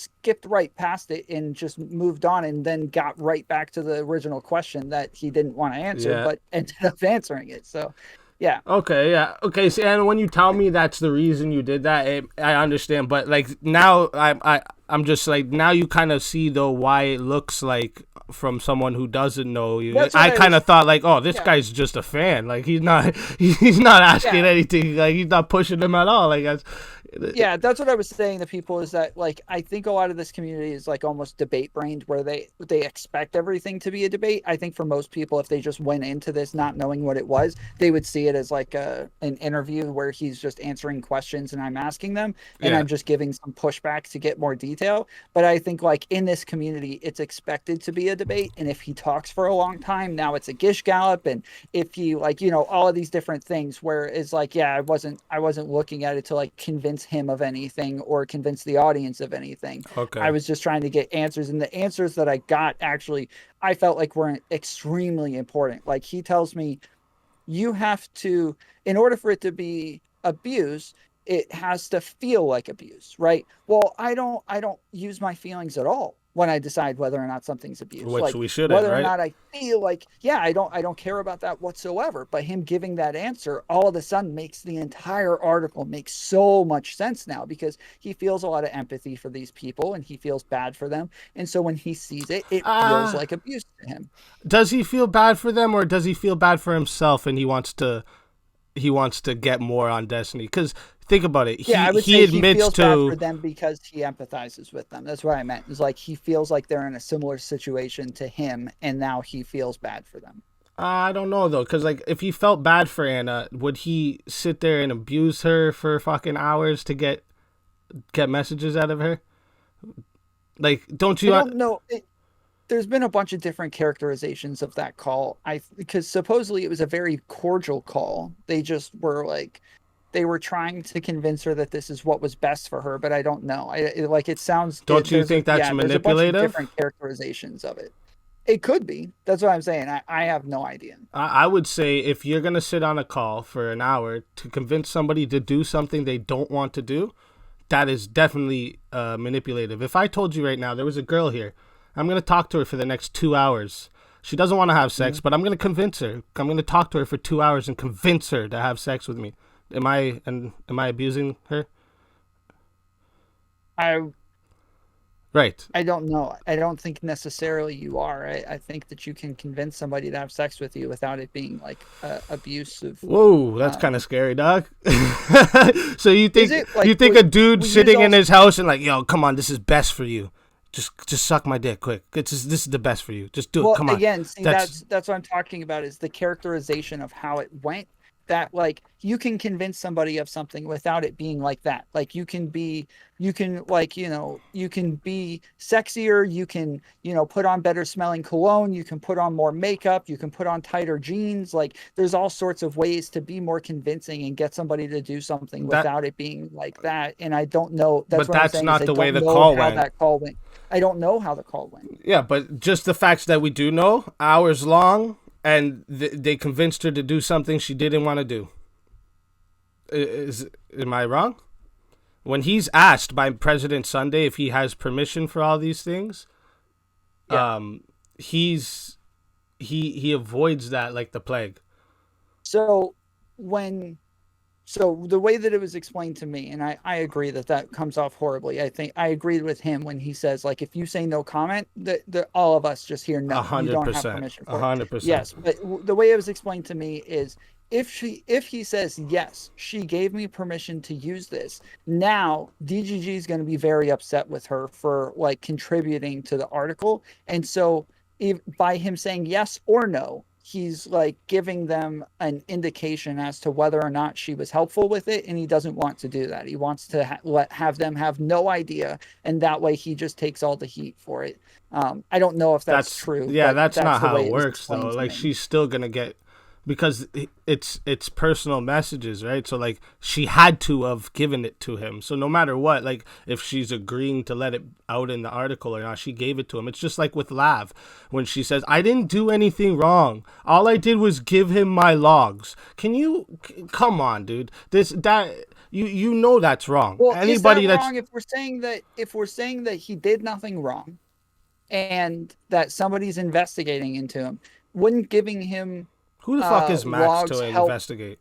skipped right past it and just moved on, and then got right back to the original question that he didn't want to answer,
yeah.
but ended up answering it. So, yeah,
Okay, yeah. Okay, so and when you tell me that's the reason you did that, I understand. But like now, I'm just like now you kind of see though why it looks like from someone who doesn't know you.
that's what
I
I
kind
was.
of thought like, oh, this
Yeah,
guy's just a fan. Like he's not, he's not asking
yeah.
anything. Like he's not pushing them at all. Like that's,
Yeah, that's what I was saying to people is that like I think a lot of this community is like almost debate brained where they expect everything to be a debate. I think for most people if they just went into this not knowing what it was, they would see it as like an interview where he's just answering questions and I'm asking them and
yeah,
I'm just giving some pushback to get more detail. But I think like in this community it's expected to be a debate, and if he talks for a long time, now it's a gish gallop, and if you like all of these different things where it's like yeah I wasn't looking at it to like convince him of anything or convince the audience of anything. I
okay,
was just trying to get answers, and the answers that I got actually I felt like were extremely important. Like he tells me you have to, in order for it to be abuse, it has to feel like abuse, right? Well, I don't use my feelings at all when I decide whether or not something's abuse.
which
Like
we shouldn't,
whether or
right?
not I feel like, yeah, I don't care about that whatsoever. But him giving that answer all of a sudden makes the entire article make so much sense now because he feels a lot of empathy for these people and he feels bad for them. And so when he sees it, it feels
Uh
like abuse to him.
does he feel bad for them or does he feel bad for himself and he wants to? he wants to get more on Destiny. Because think about it.
Yeah, I would
he
say
admits
he feels
to.
bad for them because he empathizes with them. That's what I meant. It's like he feels like they're in a similar situation to him, and now he feels bad for them.
I don't know though, because like if he felt bad for Anna, would he sit there and abuse her for fucking hours to get messages out of her? Like, don't you?
I don't know. There's been a bunch of different characterizations of that call. Because supposedly it was a very cordial call. They just were like, they were trying to convince her that this is what was best for her. But I don't know. It sounds.
Don't you think that's manipulative?
There's a bunch of different characterizations of it. It could be. That's what I'm saying. I have no idea.
I would say if you're going to sit on a call for an hour to convince somebody to do something they don't want to do, that is definitely manipulative. If I told you right now there was a girl here, I'm going to talk to her for the next 2 hours. She doesn't want to have sex, but I'm going to convince her. I'm going to talk to her for 2 hours and convince her to have sex with me. Am I abusing her? Right.
I don't know. I don't think necessarily you are. I think that you can convince somebody to have sex with you without it being like abusive.
Whoa, that's kind of scary, dog. So you think
like,
you think a dude sitting in his house and like, yo, come on, this is best for you. Just suck my dick, quick. This is the best for you. Just do it. Come on.
Again, see, that's what I'm talking about is the characterization of how it went. That like you can convince somebody of something without it being like that. Like you can be sexier, you can, put on better smelling cologne, you can put on more makeup, you can put on tighter jeans. Like there's all sorts of ways to be more convincing and get somebody to do something without it being like that. And I don't know.
But that's not the way the call went.
That call went. I don't know how the call went.
Yeah, but just the facts that we do know, hours long. And they convinced her to do something she didn't want to do. Am I wrong? When he's asked by President Sunday if he has permission for all these things, yeah. He avoids that like the plague.
So the way that it was explained to me, and I agree that comes off horribly. I think I agreed with him when he says, like, if you say no comment, that all of us just hear no. 100%. You don't have permission for
100%.
It. Yes, but the way it was explained to me is if he says yes, she gave me permission to use this. Now DGG is going to be very upset with her for like contributing to the article, and so by him saying yes or no, he's like giving them an indication as to whether or not she was helpful with it, and he doesn't want to do that. He wants to have them have no idea, and that way he just takes all the heat for it. I don't know if that's true.
Yeah, that's not how it works though. Like she's still gonna get, because it's personal messages, right? So like she had to have given it to him. So no matter what, like if she's agreeing to let it out in the article or not, she gave it to him. It's just like with Lav when she says, I didn't do anything wrong. All I did was give him my logs. Come on, dude. You know that's wrong.
Well, anybody is that wrong if we're saying that he did nothing wrong and that somebody's investigating into him, wouldn't giving him
who the fuck is Max to investigate?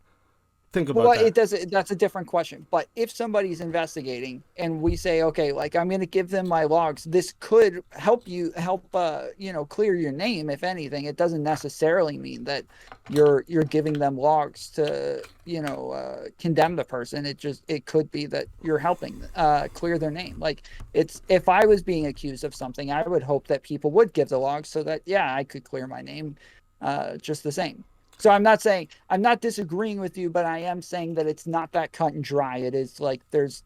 Think about that.
That's a different question. But if somebody's investigating and we say, okay, like I'm going to give them my logs, this could help clear your name. If anything, it doesn't necessarily mean that you're giving them logs to, condemn the person. It could be that you're helping clear their name. Like if I was being accused of something, I would hope that people would give the logs so that, yeah, I could clear my name just the same. So I'm not disagreeing with you, but I am saying that it's not that cut and dry. It is like there's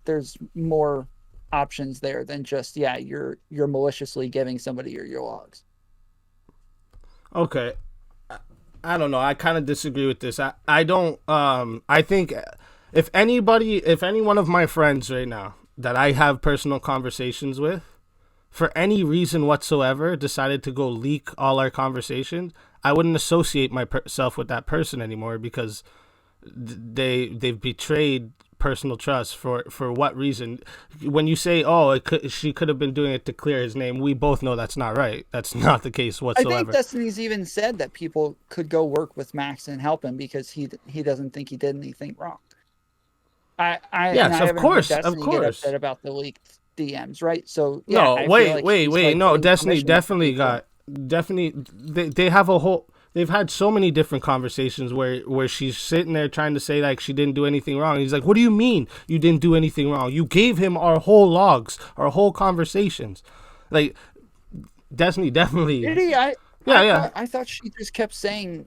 more options there than just, yeah, you're maliciously giving somebody your logs.
Okay. I don't know. I kind of disagree with this. I don't I think if any one of my friends right now that I have personal conversations with, for any reason whatsoever, decided to go leak all our conversations, I wouldn't associate myself with that person anymore because they've betrayed personal trust. For what reason? When you say, she could have been doing it to clear his name, we both know that's not right. That's not the case whatsoever.
I think Destiny's even said that people could go work with Max and help him because he doesn't think he did anything wrong.
Yes, of course. Get
upset about the leaked DMs, right? So yeah,
no, wait. No, Destiny definitely got. Definitely, they have a whole they've had so many different conversations where she's sitting there trying to say like she didn't do anything wrong. And he's like, "What do you mean you didn't do anything wrong? You gave him our whole logs, our whole conversations." Like Destiny definitely.
Did he? I thought she just kept saying.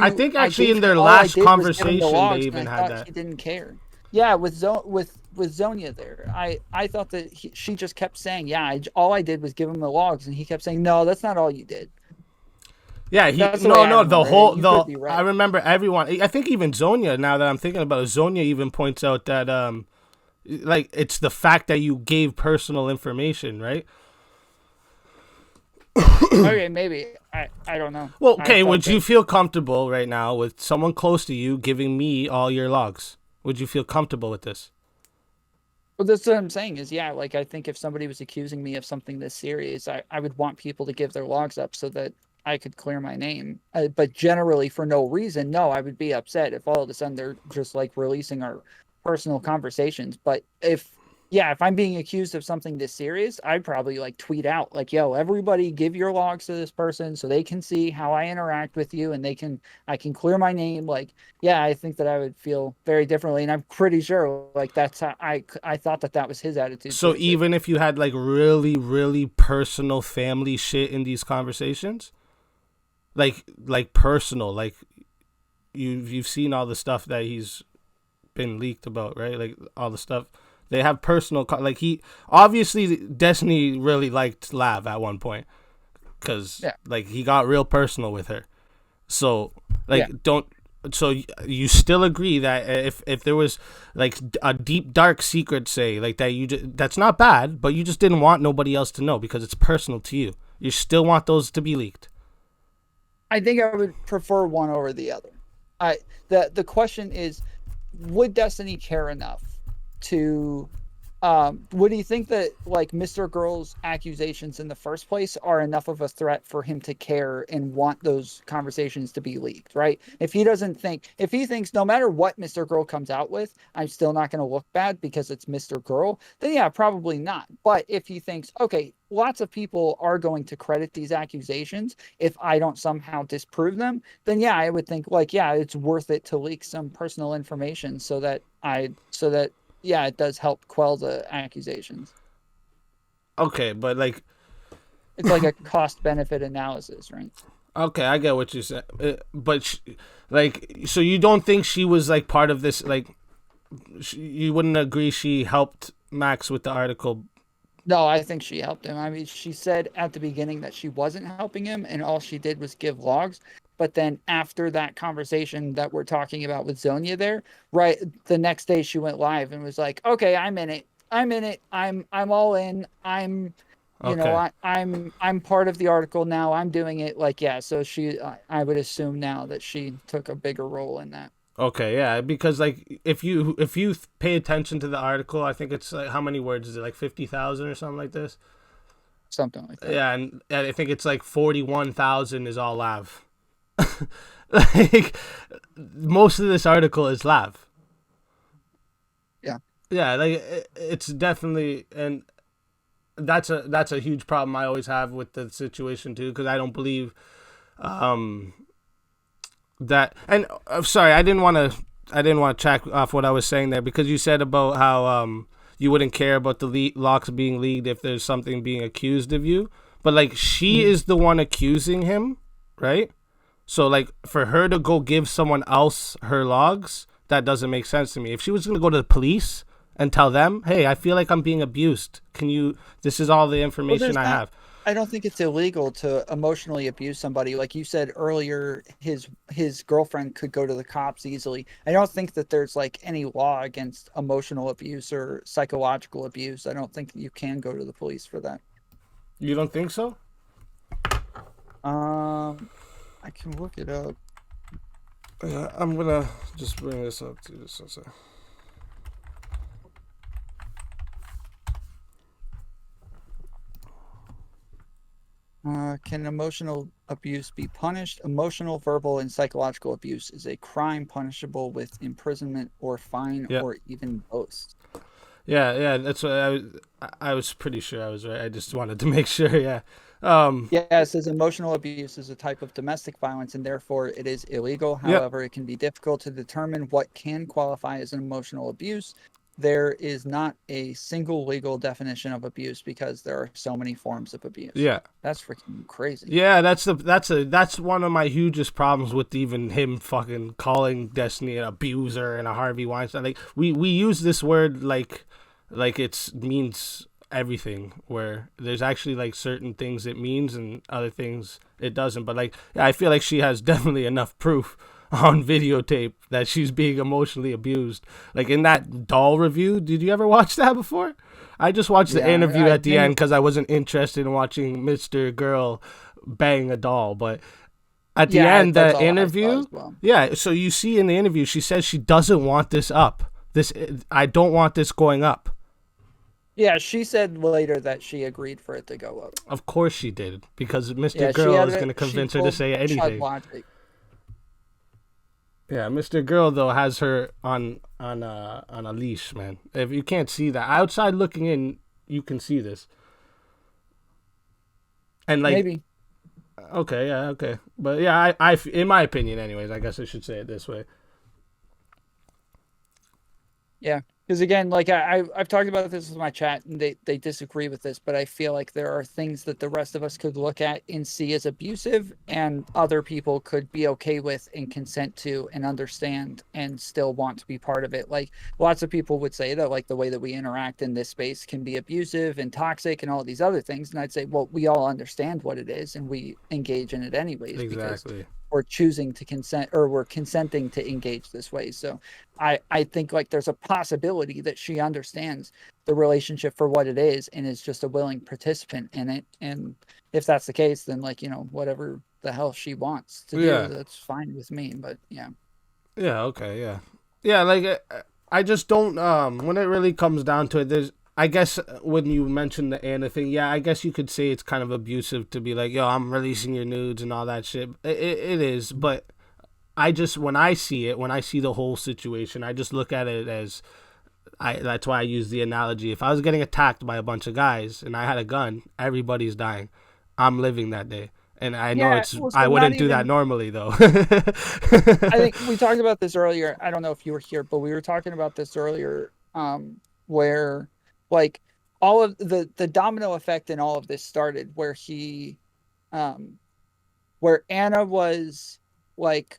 I think actually in their last conversation they even had that.
She didn't care. Yeah, with Zonia there, I thought that she just kept saying, "Yeah, all I did was give him the logs," and he kept saying, "No, that's not all you did."
Yeah, I remember everyone. I think even Zonia. Now that I'm thinking about it, Zonia even points out that like it's the fact that you gave personal information, right?
Okay, maybe. I don't know.
Well, okay, would you feel comfortable right now with someone close to you giving me all your logs? Would you feel comfortable with this?
Well, that's what I'm saying is, yeah, like I think if somebody was accusing me of something this serious, I would want people to give their logs up so that I could clear my name. But generally, for no reason, no, I would be upset if all of a sudden they're just like releasing our personal conversations. But if I'm being accused of something this serious, I'd probably like tweet out like, "Yo, everybody give your logs to this person so they can see how I interact with you and I can clear my name." Like, yeah, I think that I would feel very differently. And I'm pretty sure like that's how I thought that was his attitude.
So even if you had like really, really personal family shit in these conversations, like personal, like you've seen all the stuff that he's been leaked about, right? Like all the stuff. They have personal, like he obviously Destiny really liked Lav at one point because like he got real personal with her. So like so you still agree that if there was like a deep dark secret, say like that that's not bad, but you just didn't want nobody else to know because it's personal to you. You still want those to be leaked.
I think I would prefer one over the other. The question is, would Destiny care enough to would he think that like MrGirl's accusations in the first place are enough of a threat for him to care and want those conversations to be leaked, right? If he thinks no matter what MrGirl comes out with, I'm still not going to look bad because it's MrGirl, then yeah, probably not. But if he thinks, okay, lots of people are going to credit these accusations if I don't somehow disprove them, then yeah, I would think like, yeah, it's worth it to leak some personal information so that yeah, it does help quell the accusations.
Okay, but like
it's like a cost-benefit analysis, right?
Okay, I get what you said, but like, so you don't think she was like part of this? Like, you wouldn't agree she helped Max with the article?
No, I think she helped him. I mean, she said at the beginning that she wasn't helping him, and all she did was give logs. But then after that conversation that we're talking about with Zonia there, right, the next day she went live and was like, "Okay, I'm in it. I'm in it. I'm all in. I'm I'm part of the article now. I'm doing it." Like, yeah, so I would assume now that she took a bigger role in that.
Okay, yeah, because like if you pay attention to the article, I think it's like, how many words is it? Like 50,000 or something like this.
Something like that.
Yeah, and I think it's like 41,000 is all Lav. Like most of this article is Lav. Yeah, like it's definitely, and that's a huge problem I always have with the situation too, because I don't believe that. And sorry, I didn't want to check off what I was saying there, because you said about how you wouldn't care about the locks being leaked if there's something being accused of you, but like she is the one accusing him, right? So, like, for her to go give someone else her logs, that doesn't make sense to me. If she was going to go to the police and tell them, "Hey, I feel like I'm being abused. This is all the information I have."
I don't think it's illegal to emotionally abuse somebody. Like you said earlier, his girlfriend could go to the cops easily. I don't think that there's like any law against emotional abuse or psychological abuse. I don't think you can go to the police for that.
You don't think so?
I can look it up.
Yeah, I'm gonna just bring this up to this.
Can emotional abuse be punished? Emotional, verbal, and psychological abuse is a crime punishable with imprisonment or fine or even both.
Yeah, that's what I was pretty sure I was right. I just wanted to make sure. Yeah,
Yeah, it says emotional abuse is a type of domestic violence and therefore it is illegal.
Yep.
However, it can be difficult to determine what can qualify as an emotional abuse. There is not a single legal definition of abuse because there are so many forms of abuse.
Yeah.
That's freaking crazy.
Yeah, that's one of my hugest problems with even him fucking calling Destiny an abuser and a Harvey Weinstein. Like we use this word like it's means everything, where there's actually like certain things it means and other things it doesn't. But like, yeah, I feel like she has definitely enough proof on videotape that she's being emotionally abused. Like in that doll review, did you ever watch that before? I just watched the
Yeah,
interview at the
maybe,
end because I wasn't interested in watching MrGirl bang a doll. But at the
yeah,
end,
that's
the
all I saw
interview,
as well.
yeah. So you see in the interview, she says she doesn't want this up. I don't want this going up.
Yeah, she said later that she agreed for it to go up.
Of course she did, because Mr.
Yeah,
Girl is going to
she
convince her to
told
say
Chud
anything.
Logic.
Yeah, Mr. Girl though has her on a leash, man. If you can't see that outside looking in, you can see this. And like,
Maybe.
okay, yeah, okay, but yeah, I in my opinion, anyways, I guess I should say it this way.
Yeah, because again, like I've talked about this with my chat, and they disagree with this, but I feel like there are things that the rest of us could look at and see as abusive, and other people could be okay with and consent to and understand and still want to be part of it. Like lots of people would say that like the way that we interact in this space can be abusive and toxic and all these other things, and I'd say, well, we all understand what it is, and we engage in it anyways because
Exactly.
we're choosing to consent or we're consenting to engage this way. So I think like there's a possibility that she understands the relationship for what it is and is just a willing participant in it. And if that's the case, then like, you know, whatever the hell she wants to do,
Yeah.
that's fine with me. But yeah.
Yeah. Okay. Yeah. Yeah. Like I just don't. When it really comes down to it, there's. I guess when you mentioned the Anna thing, yeah, I guess you could say it's kind of abusive to be like, yo, I'm releasing your nudes and all that shit. It is, but I just when I see it, when I see the whole situation, I just look at it as that's why I use the analogy. If I was getting attacked by a bunch of guys and I had a gun, everybody's dying. I'm living that day. And I know
Yeah. Well,
I
so not
wouldn't do that
even,
normally though.
I think we talked about this earlier. I don't know if you were here, but we were talking about this earlier, where like all of the domino effect in all of this started where um, where Anna was like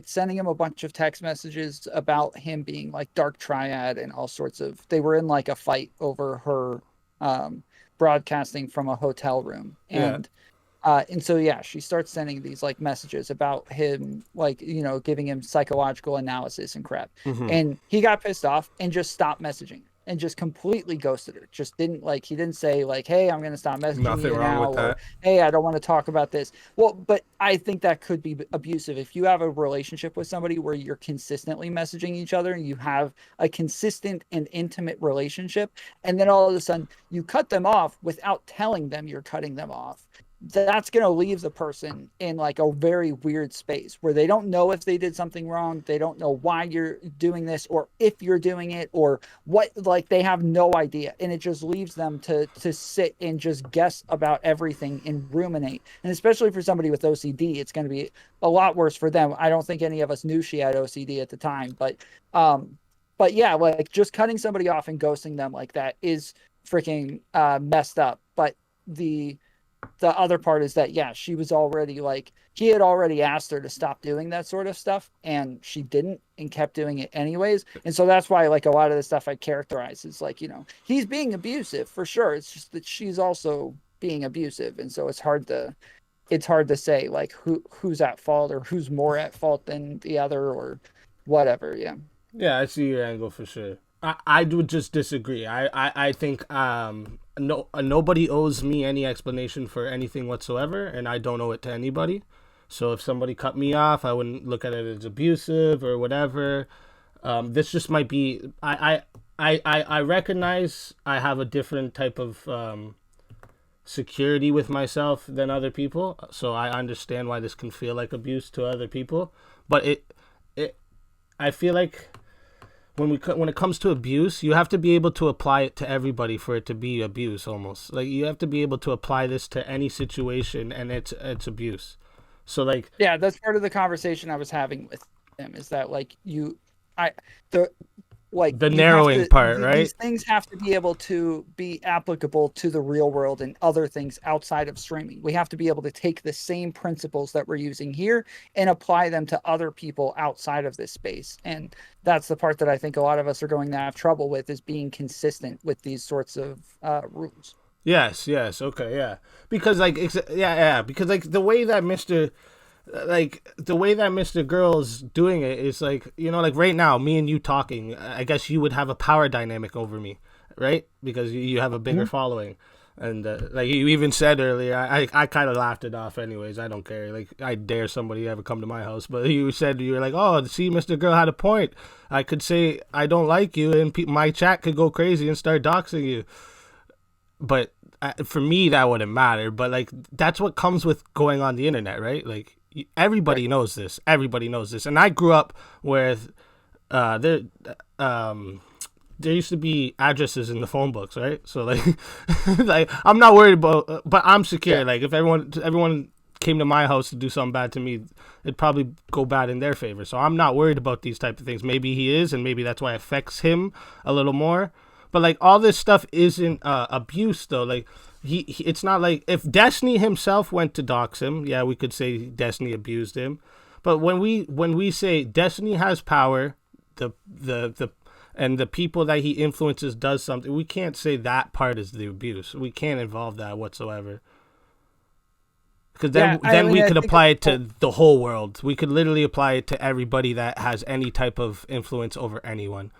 sending him a bunch of text messages about him being like dark triad and all sorts of. They were in like a fight over her um, broadcasting from a hotel room,
Yeah.
and so yeah, she starts sending these like messages about him, like you know, giving him psychological analysis and crap.
Hmm.
And he got pissed off and just stopped messaging and just completely ghosted her. Just didn't like he didn't say like, "Hey, I'm gonna stop messaging
Nothing
you
wrong
now,"
with
or
that.
"Hey, I don't want to talk about this." Well, but I think that could be abusive if you have a relationship with somebody where you're consistently messaging each other and you have a consistent and intimate relationship, and then all of a sudden you cut them off without telling them you're cutting them off. That's going to leave the person in like a very weird space where they don't know if they did something wrong. They don't know why you're doing this or if you're doing it or what, like they have no idea. And it just leaves them to sit and just guess about everything and ruminate. And especially for somebody with OCD, it's going to be a lot worse for them. I don't think any of us knew she had OCD at the time, but yeah, like just cutting somebody off and ghosting them like that is freaking messed up. But the other part is that yeah, she was already like he had already asked her to stop doing that sort of stuff and she didn't and kept doing it anyways. And so that's why like a lot of the stuff I characterize is like, you know, he's being abusive for sure. It's just that she's also being abusive. And so it's hard to say like who's at fault or who's more at fault than the other or whatever. Yeah.
Yeah, I see your angle for sure. I would just disagree. I think nobody owes me any explanation for anything whatsoever, and I don't owe it to anybody. So if somebody cut me off, I wouldn't look at it as abusive or whatever. This just might be. I recognize I have a different type of security with myself than other people, so I understand why this can feel like abuse to other people. But it I feel like when it comes to abuse, you have to be able to apply it to everybody for it to be abuse. Almost like you have to be able to apply this to any situation, and it's abuse. So like,
Yeah, that's part of the conversation I was having with him, is that like I the like
the
you have
narrowing
to
part,
these
right?
things have to be able to be applicable to the real world and other things outside of streaming. We have to be able to take the same principles that we're using here and apply them to other people outside of this space. And that's the part that I think a lot of us are going to have trouble with, is being consistent with these sorts of rules.
Yes, yes, okay, yeah. Because like, yeah, because like the way that Mr. Girl is doing it is like, like right now, me and you talking, I guess you would have a power dynamic over me, right? Because you have a bigger following. And like you even said earlier, I kind of laughed it off anyways. I don't care. Like, I dare somebody ever come to my house. But you were like, oh, see, Mr. Girl had a point. I could say I don't like you, and my chat could go crazy and start doxing you. But for me, that wouldn't matter. But like, that's what comes with going on the internet, right? Like, everybody knows this. Everybody knows this. And I grew up with there used to be addresses in the phone books, right? So like, like I'm not worried about, but I'm secure.
Yeah.
Like if everyone came to my house to do something bad to me, it'd probably go bad in their favor. So I'm not worried about these type of things. Maybe he is, and maybe that's why it affects him a little more. But like, all this stuff isn't abuse though. Like it's not like if Destiny himself went to dox him, yeah, we could say Destiny abused him. But when we say Destiny has power, the and the people that he influences does something, we can't say that part is the abuse. We can't involve that whatsoever. Because then we could apply it to the whole world. We could literally apply it to everybody that has any type of influence over anyone.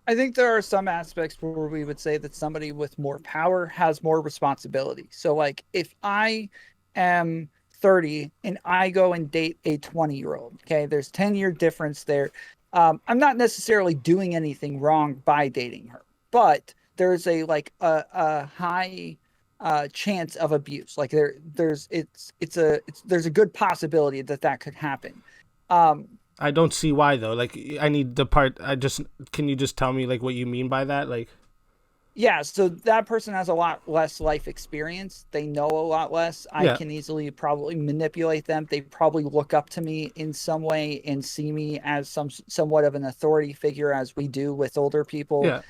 I think there are some aspects where we would say that somebody with more power has more responsibility. So like if I am 30 and I go and date a 20-year-old, okay, there's 10-year difference there. I'm not necessarily doing anything wrong by dating her, but there's a high chance of abuse. Like there's a good possibility that could happen.
I don't see why though. Like, I need the part. Can you just tell me like what you mean by that? Like,
yeah, so that person has a lot less life experience. They know a lot less. I can easily probably manipulate them. They probably look up to me in some way and see me as somewhat of an authority figure, as we do with older people.
yeah.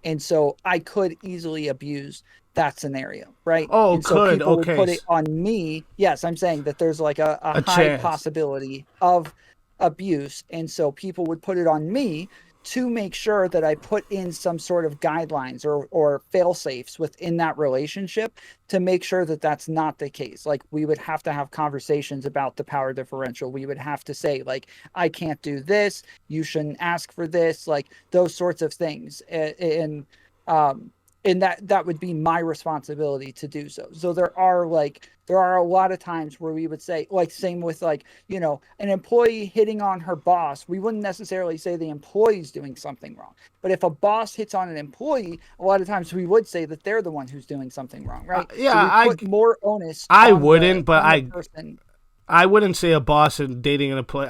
And so I could easily abuse that scenario, right?
Oh,
and so
could.
people
Okay.
would put it on me. Yes, I'm saying that there's like a high
chance.
possibility of abuse, and so people would put it on me to make sure that I put in some sort of guidelines or fail safes within that relationship to make sure that that's not the case. Like, we would have to have conversations about the power differential. We would have to say, like, I can't do this, you shouldn't ask for this, like those sorts of things. And that would be my responsibility to do so. So there are a lot of times where we would say, like, same with like, an employee hitting on her boss. We wouldn't necessarily say the employee's doing something wrong. But if a boss hits on an employee, a lot of times we would say that they're the one who's doing something wrong, right?
Yeah,
so we put more onus.
I
on
wouldn't, but
person.
I wouldn't say a boss and dating an employee.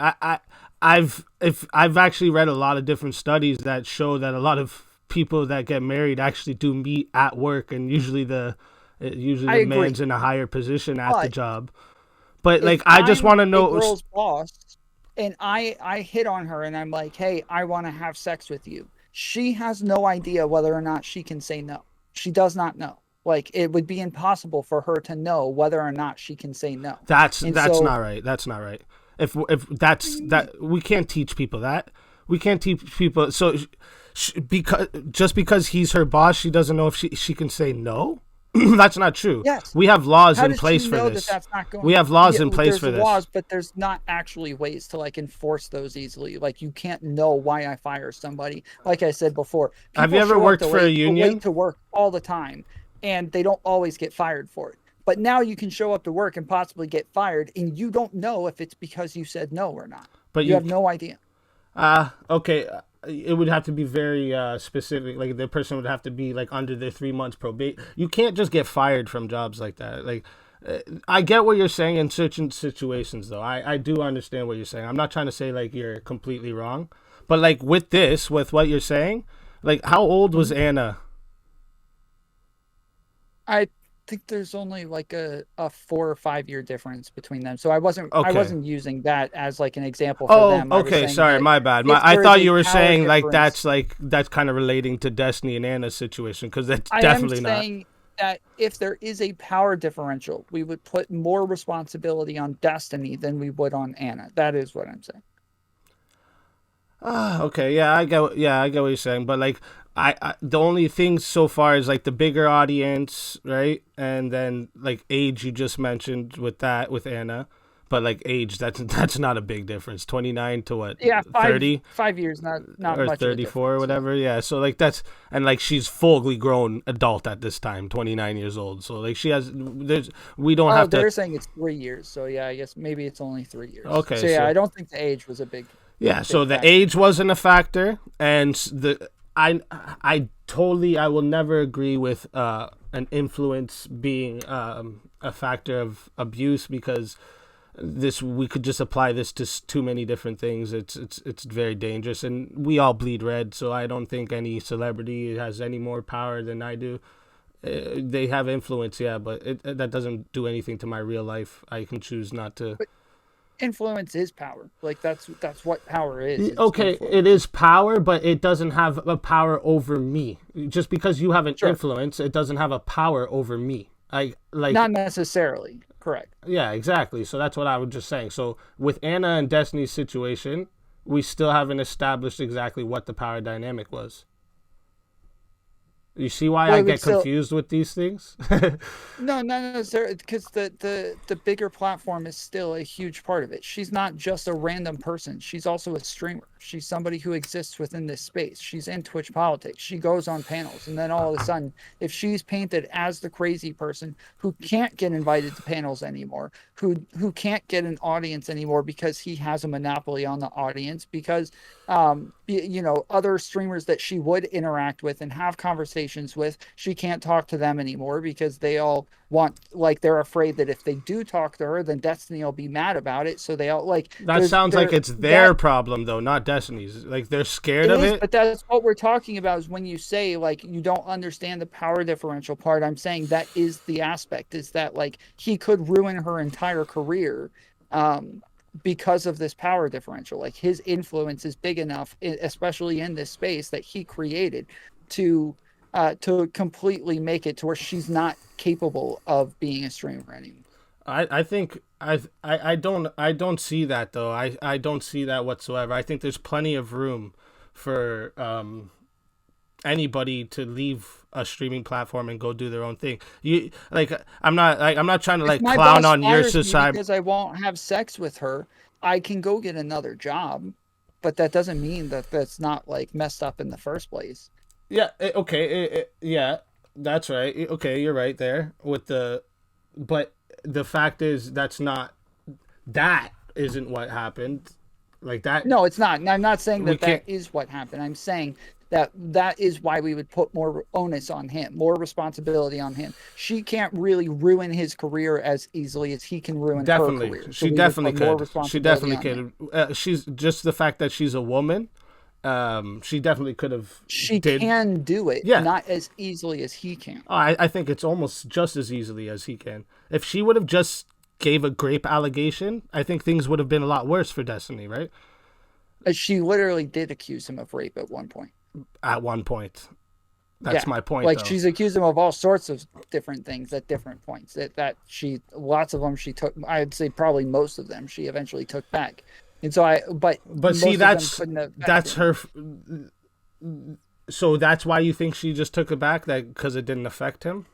I've actually read a lot of different studies that show that a lot of people that get married actually do meet at work, and usually the man's in a higher position at the job. But like, I just want to know,
a girl's boss, and I hit on her and I'm like, hey, I want to have sex with you. She has no idea whether or not she can say no. She does not know. Like, it would be impossible for her to know whether or not she can say no.
That's not right. That's not right. If that's that, we can't teach people that. We can't teach people. So because he's her boss, she doesn't know if she can say no. That's not true.
Yes.
We have laws
How
in
does
place
she
for
know
this.
that's not going?
We have laws in place for this.
There's laws, but there's not actually ways to like enforce those easily. Like, you can't know why I fire somebody. Like I said before,
have you ever worked for a union?
Late to work all the time, and they don't always get fired for it. But now you can show up to work and possibly get fired, and you don't know if it's because you said no or not. But you have no idea.
Okay. It would have to be very specific. Like, the person would have to be like under their 3 months probate. You can't just get fired from jobs like that. Like, I get what you're saying in certain situations, though. I do understand what you're saying. I'm not trying to say like you're completely wrong, But like with this, with what you're saying, like how old was Anna?
I think there's only like a 4 or 5 year difference between them. So I
Okay.
wasn't using that as like an example for
Oh,
them. I was
okay.
saying
Sorry,
that
my bad.
if
I
there is
thought
a
you were
power
saying
difference,
like that's kind of relating to Destiny and Anna's situation because that's
I am
definitely not.
saying that if there is a power differential, we would put more responsibility on Destiny than we would on Anna. That is what I'm saying.
Ah, okay. Yeah, I get what you're saying. But like, the only thing so far is like the bigger audience, right? And then like age you just mentioned with that with Anna, but like age that's not a big difference. 29 to what
Yeah,
30
5 years, not
or
much of a
34 or
difference. Yeah.
whatever. Yeah. So like that's and like she's fully grown adult at this time, 29 years old. So like she has there's we don't
Oh,
have to.
they're saying it's 3 years. So yeah, I guess maybe it's only 3 years.
Okay,
So yeah,
so
I don't think the age was a
yeah, so
big
the
factor.
age wasn't a factor, and I totally I will never agree with an influence being a factor of abuse because this we could just apply this to too many different things. It's very dangerous, and we all bleed red, so I don't think any celebrity has any more power than I do. They have influence, yeah, but that doesn't do anything to my real life. I can choose not to.
But influence is power. Like that's what power is. It's
Okay, it
influence.
is power, but it doesn't have a power over me. Just because you have an
Sure.
influence, it doesn't have a power over me. I like
Not necessarily. Correct.
yeah, exactly. So that's what I was just saying. So with Anna and Destiny's situation, we still haven't established exactly what the power dynamic was. You see why
Well,
I
it would
get
still
confused with these things?
no, not necessarily because the bigger platform is still a huge part of it. She's not just a random person. She's also a streamer. She's somebody who exists within this space. She's in Twitch politics. She goes on panels, and then all of a sudden, if she's painted as the crazy person who can't get invited to panels anymore, who can't get an audience anymore because he has a monopoly on the audience, because other streamers that she would interact with and have conversations with, she can't talk to them anymore because they all want, like, they're afraid that if they do talk to her, then Destiny will be mad about it. So they all like
That
there's
sounds like
there
it's their
that
problem though, not Destiny's. Like they're scared
it
of
is,
it.
but that's what we're talking about is when you say like you don't understand the power differential part. I'm saying that is the aspect, is that like he could ruin her entire career um because of this power differential. Like his influence is big enough, especially in this space that he created, to to completely make it to where she's not capable of being a streamer anymore.
I think I don't see that though. I don't see that whatsoever. I think there's plenty of room for anybody to leave a streaming platform and go do their own thing. You like I'm not trying to
If
like
my
clown
boss
on your
fires me
society.
because I won't have sex with her, I can go get another job, but that doesn't mean that that's not like messed up in the first place.
Yeah, okay, yeah, that's right. Okay, you're right there with but the fact is that isn't what happened. Like that
No, it's not. And I'm not saying
we
that that
can't
is what happened. I'm saying that that is why we would put more onus on him, more responsibility on him. She can't really ruin his career as easily as he can ruin her
definitely.
career. So
She
we would
definitely
put more
could. She
responsibility
definitely
on him.
could. She's just the fact that she's a woman. She definitely could have
She
did.
can do it,
Yeah,
not as easily as he can.
I think it's almost just as easily as he can. If she would have just gave a grape allegation, I think things would have been a lot worse for Destiny, right?
She literally did accuse him of rape at one point.
At one point. That's
Yeah.
my point,
Like
though.
she's accused him of all sorts of different things at different points. That she, lots of them she took, I'd say probably most of them she eventually took back. And so but
But see,
most of them
that's
couldn't affect
that's
him.
her. So that's why you think she just took it back, that because it didn't affect him.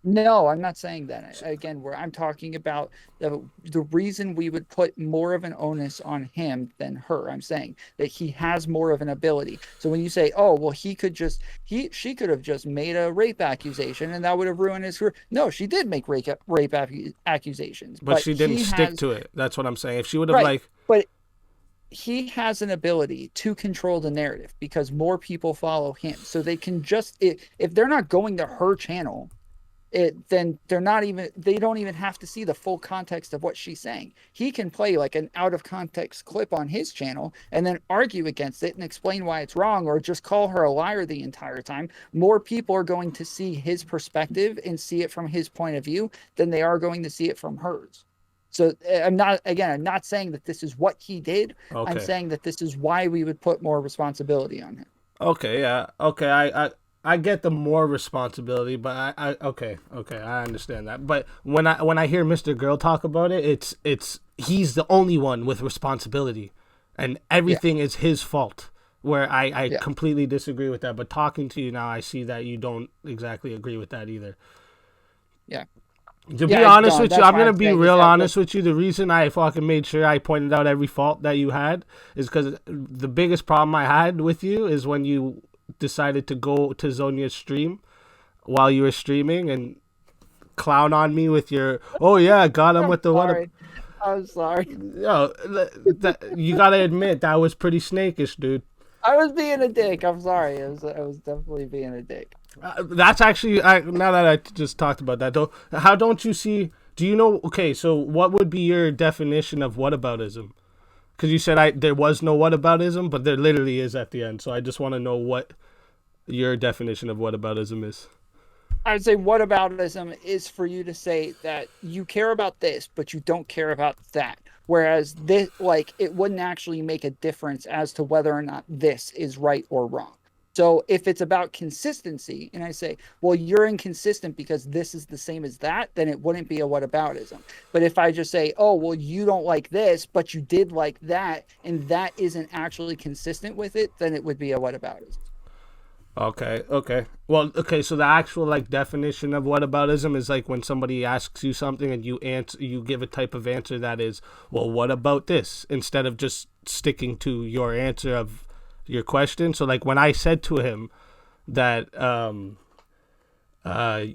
No, I'm not saying that. Again, where I'm talking about the reason we would put more of an onus on him than her. I'm saying that he has more of an ability. So when you say, "Oh, well, he could just she could have just made a rape accusation and that would have ruined his career." No, she did make accusations,
But
but
she didn't
he
stick
has
to it. That's what I'm saying. If she would have
right,
like,
but he has an ability to control the narrative because more people follow him. So they can just if they're not going to her channel, then they don't even have to see the full context of what she's saying. He can play like an out of context clip on his channel and then argue against it and explain why it's wrong, or just call her a liar the entire time. More people are going to see his perspective and see it from his point of view than they are going to see it from hers. So I'm not saying that this is what he did.
Okay.
I'm saying that this is why we would put more responsibility on him.
Okay, yeah. Okay, I get the more responsibility, but okay, I understand that. But when I hear MrGirl talk about it, it's he's the only one with responsibility, and everything is his fault. Where I completely disagree with that. But talking to you now, I see that you don't exactly agree with that either.
Yeah.
To be honest with you, I'm going to be real honest with you. The reason I fucking made sure I pointed out every fault that you had is because the biggest problem I had with you is when you decided to go to Zonia's stream while you were streaming and clown on me with your, oh yeah, got him with the
what. I'm sorry.
Yo, you got to admit, that was pretty snakish, dude.
I was being a dick. I'm sorry. I was definitely being a dick.
That's actually, now that I just talked about that, though, how don't you see, do you know, okay, so what would be your definition of whataboutism? Because you said there was no whataboutism, but there literally is at the end. So I just want to know what your definition of whataboutism is.
I would say whataboutism is for you to say that you care about this, but you don't care about that. Whereas this, like, it wouldn't actually make a difference as to whether or not this is right or wrong. So if it's about consistency, and I say, well, you're inconsistent because this is the same as that, then it wouldn't be a whataboutism. But if I just say, oh, well, you don't like this, but you did like that, and that isn't actually consistent with it, then it would be a whataboutism.
Okay. Well, okay, so the actual like definition of whataboutism is like when somebody asks you something and you give a type of answer that is, well, what about this? Instead of just sticking to your answer of your question. So like when I said to him that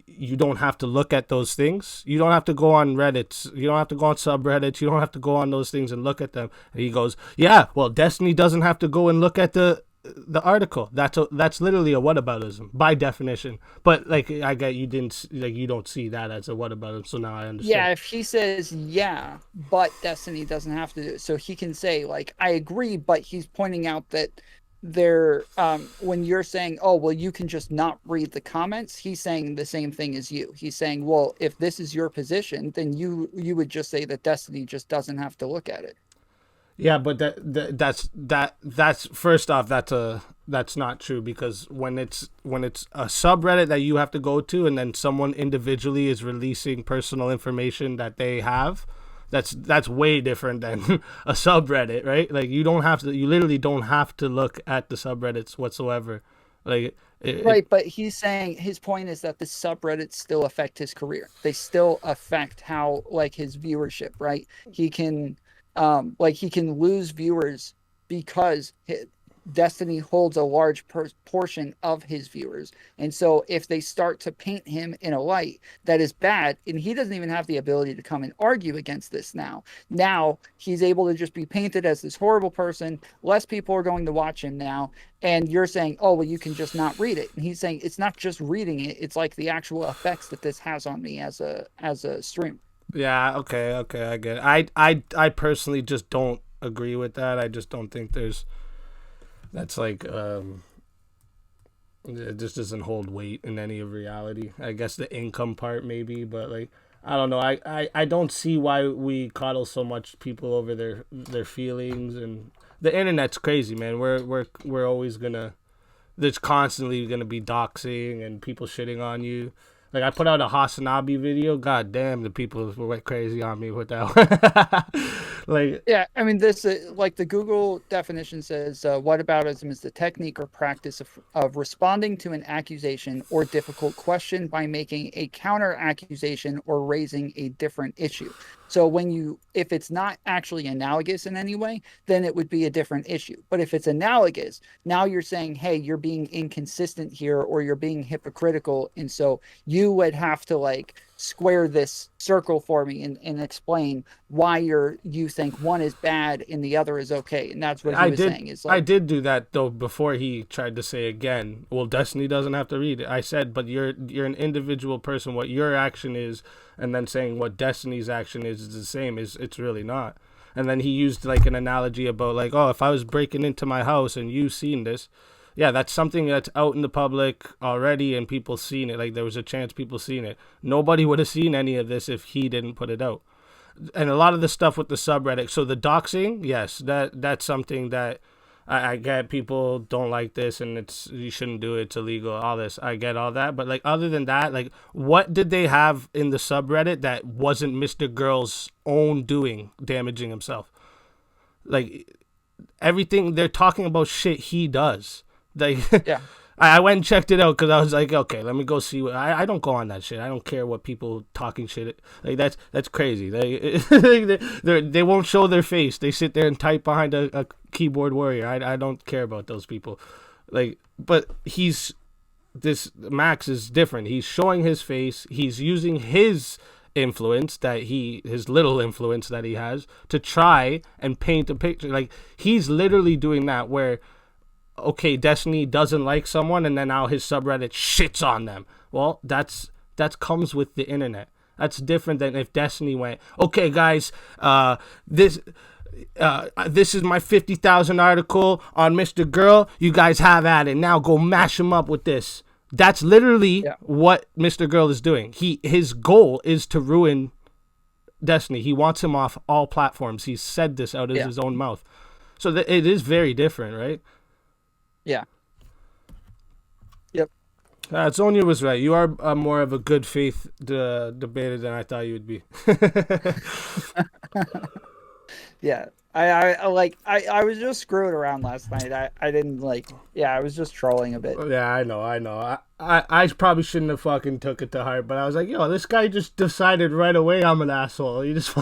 you don't have to look at those things, you don't have to go on Reddit, you don't have to go on subreddits, you don't have to go on those things and look at them. And he goes, yeah, well, Destiny doesn't have to go and look at the article. That's literally a whataboutism by definition. But like I get you don't see that as a whataboutism, so now I understand.
Yeah, if he says yeah, but Destiny doesn't have to do it, so he can say like I agree, but he's pointing out that when you're saying, oh well, you can just not read the comments, he's saying the same thing as you. He's saying, well, if this is your position, then you would just say that Destiny just doesn't have to look at it.
Yeah, but that's first off, that's not true, because when it's a subreddit that you have to go to and then someone individually is releasing personal information that they have, that's way different than a subreddit, right? Like you literally don't have to look at the subreddits whatsoever. Like
right, but he's saying his point is that the subreddits still affect his career. They still affect how like his viewership, right? He can he can lose viewers because Destiny holds a large portion of his viewers. And so if they start to paint him in a light that is bad, and he doesn't even have the ability to come and argue against this now he's able to just be painted as this horrible person. Less people are going to watch him now. And you're saying, oh, well, you can just not read it. And he's saying it's not just reading it. It's like the actual effects that this has on me as a streamer.
Yeah, okay, I get it. I personally just don't agree with that. I just don't think that's like it just doesn't hold weight in any of reality. I guess the income part maybe, but like I don't know. I don't see why we coddle so much people over their feelings, and the internet's crazy, man. We're always there's constantly gonna be doxing and people shitting on you. Like, I put out a Hasanabi video. God damn, the people went crazy on me with that one.
Yeah, I mean, this, like the Google definition says, whataboutism is the technique or practice of responding to an accusation or difficult question by making a counter accusation or raising a different issue. So if it's not actually analogous in any way, then it would be a different issue. But if it's analogous, now you're saying, hey, you're being inconsistent here, or you're being hypocritical. And so you you would have to like square this circle for me and explain why you think one is bad and the other is okay. And that's what he was saying. Is
I
like,
did do that though before he tried to say again, well, Destiny doesn't have to read it. I said, but you're an individual person. What your action is, and then saying what Destiny's action is the same. It's really not. And then he used like an analogy about like, oh, if I was breaking into my house and you seen this, yeah, that's something that's out in the public already and people seen it. Like there was a chance people seen it. Nobody would have seen any of this if he didn't put it out. And a lot of the stuff with the subreddit. So the doxing, yes, that's something that I get. People don't like this, and you shouldn't do it. It's illegal. All this, I get all that. But like other than that, like what did they have in the subreddit that wasn't MrGirl's own doing, damaging himself? Like everything they're talking about, shit he does. Like
yeah.
I went and checked it out because I was like, okay, let me go see what I don't go on that shit. I don't care what people talking shit. Like that's crazy. They won't show their face. They sit there and type behind a keyboard warrior. I don't care about those people. Like, but this Max is different. He's showing his face. He's using his influence his little influence that he has to try and paint a picture. Like he's literally doing that where, okay, Destiny doesn't like someone and then now his subreddit shits on them. Well, that comes with the internet. That's different than if Destiny went, okay guys, this is my 50,000 article on MrGirl. You guys have at it. Now go mash him up with this. That's literally what MrGirl is doing. His goal is to ruin Destiny. He wants him off all platforms. He's said this out of his own mouth. So it is very different, right?
Yeah. Yep.
Sonia was right. You are more of a good faith debater than I thought you would be.
Yeah. I was just screwing around last night. I didn't like, I was just trolling a bit.
Yeah, I know. I probably shouldn't have fucking took it to heart, but I was like, yo, this guy just decided right away I'm an asshole. He just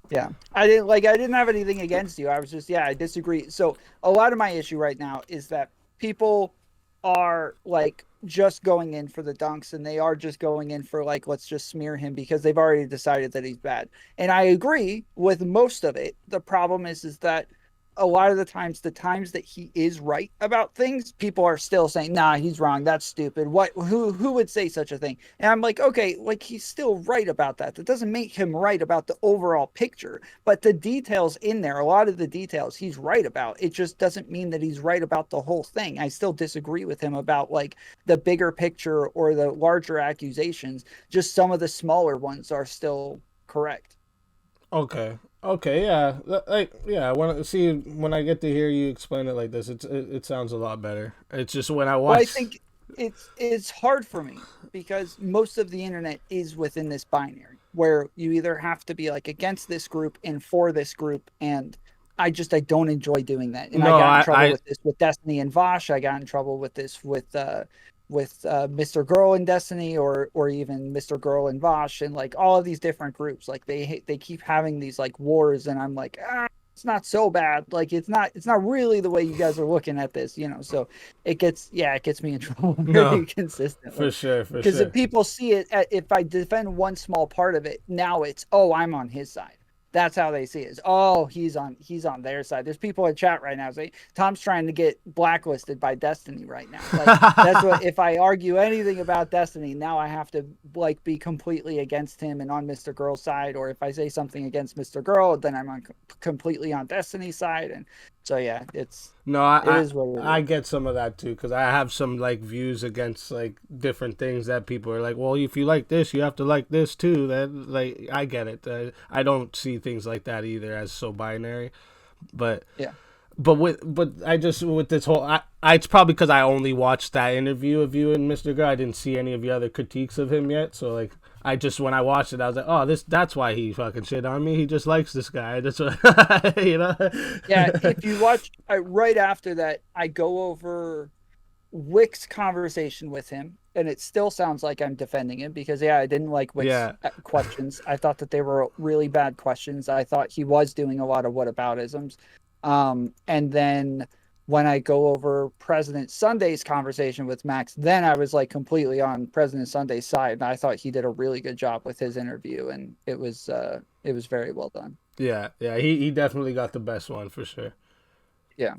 Yeah, I didn't have anything against you. I was just, I disagree. So a lot of my issue right now is that people are like just going in for the dunks and they are just going in for like, let's just smear him because they've already decided that he's bad. And I agree with most of it. The problem is that a lot of the times that he is right about things, people are still saying, nah, he's wrong. That's stupid. Who would say such a thing? And I'm like, okay, like he's still right about that. That doesn't make him right about the overall picture, but the details in there, a lot of the details he's right about. It just doesn't mean that he's right about the whole thing. I still disagree with him about like the bigger picture or the larger accusations. Just some of the smaller ones are still correct.
Okay, yeah. When I get to hear you explain it like this, it sounds a lot better. It's just when I watch.
Well, I think it's hard for me because most of the internet is within this binary where you either have to be like against this group and for this group, and I don't enjoy doing that. And I got in trouble with this with Destiny and Vosh. I got in trouble with this with MrGirl and Destiny or even MrGirl and Vosh and like all of these different groups. Like they keep having these like wars, and I'm like, it's not so bad. Like it's not really the way you guys are looking at this, So it gets me in trouble very consistently.
For sure.
Because if people see it, if I defend one small part of it, now it's, oh, I'm on his side. That's how they see it. Is, oh, he's on their side. There's people in chat right now saying Tom's trying to get blacklisted by Destiny right now. Like, that's what, if I argue anything about Destiny, now I have to like be completely against him and on MrGirl's side. Or if I say something against MrGirl, then I'm completely on Destiny's side. And so yeah, it is what it is.
I get some of that too because I have some like views against like different things that people are like, well, if you like this, you have to like this too. That like I get it. I don't see things like that either as so binary, but
yeah.
But I just with this whole it's probably because I only watched that interview of you and MrGirl. I didn't see any of the other critiques of him yet. So like when I watched it, I was like, oh, that's why he fucking shit on me. He just likes this guy. That's what
Yeah, if you watch right after that, I go over Wick's conversation with him, and it still sounds like I'm defending him because I didn't like Wick's questions. I thought that they were really bad questions. I thought he was doing a lot of whataboutisms. And then when I go over President Sunday's conversation with Max, then I was like completely on President Sunday's side. And I thought he did a really good job with his interview, and it was very well done.
Yeah, yeah, he definitely got the best one for sure.
Yeah.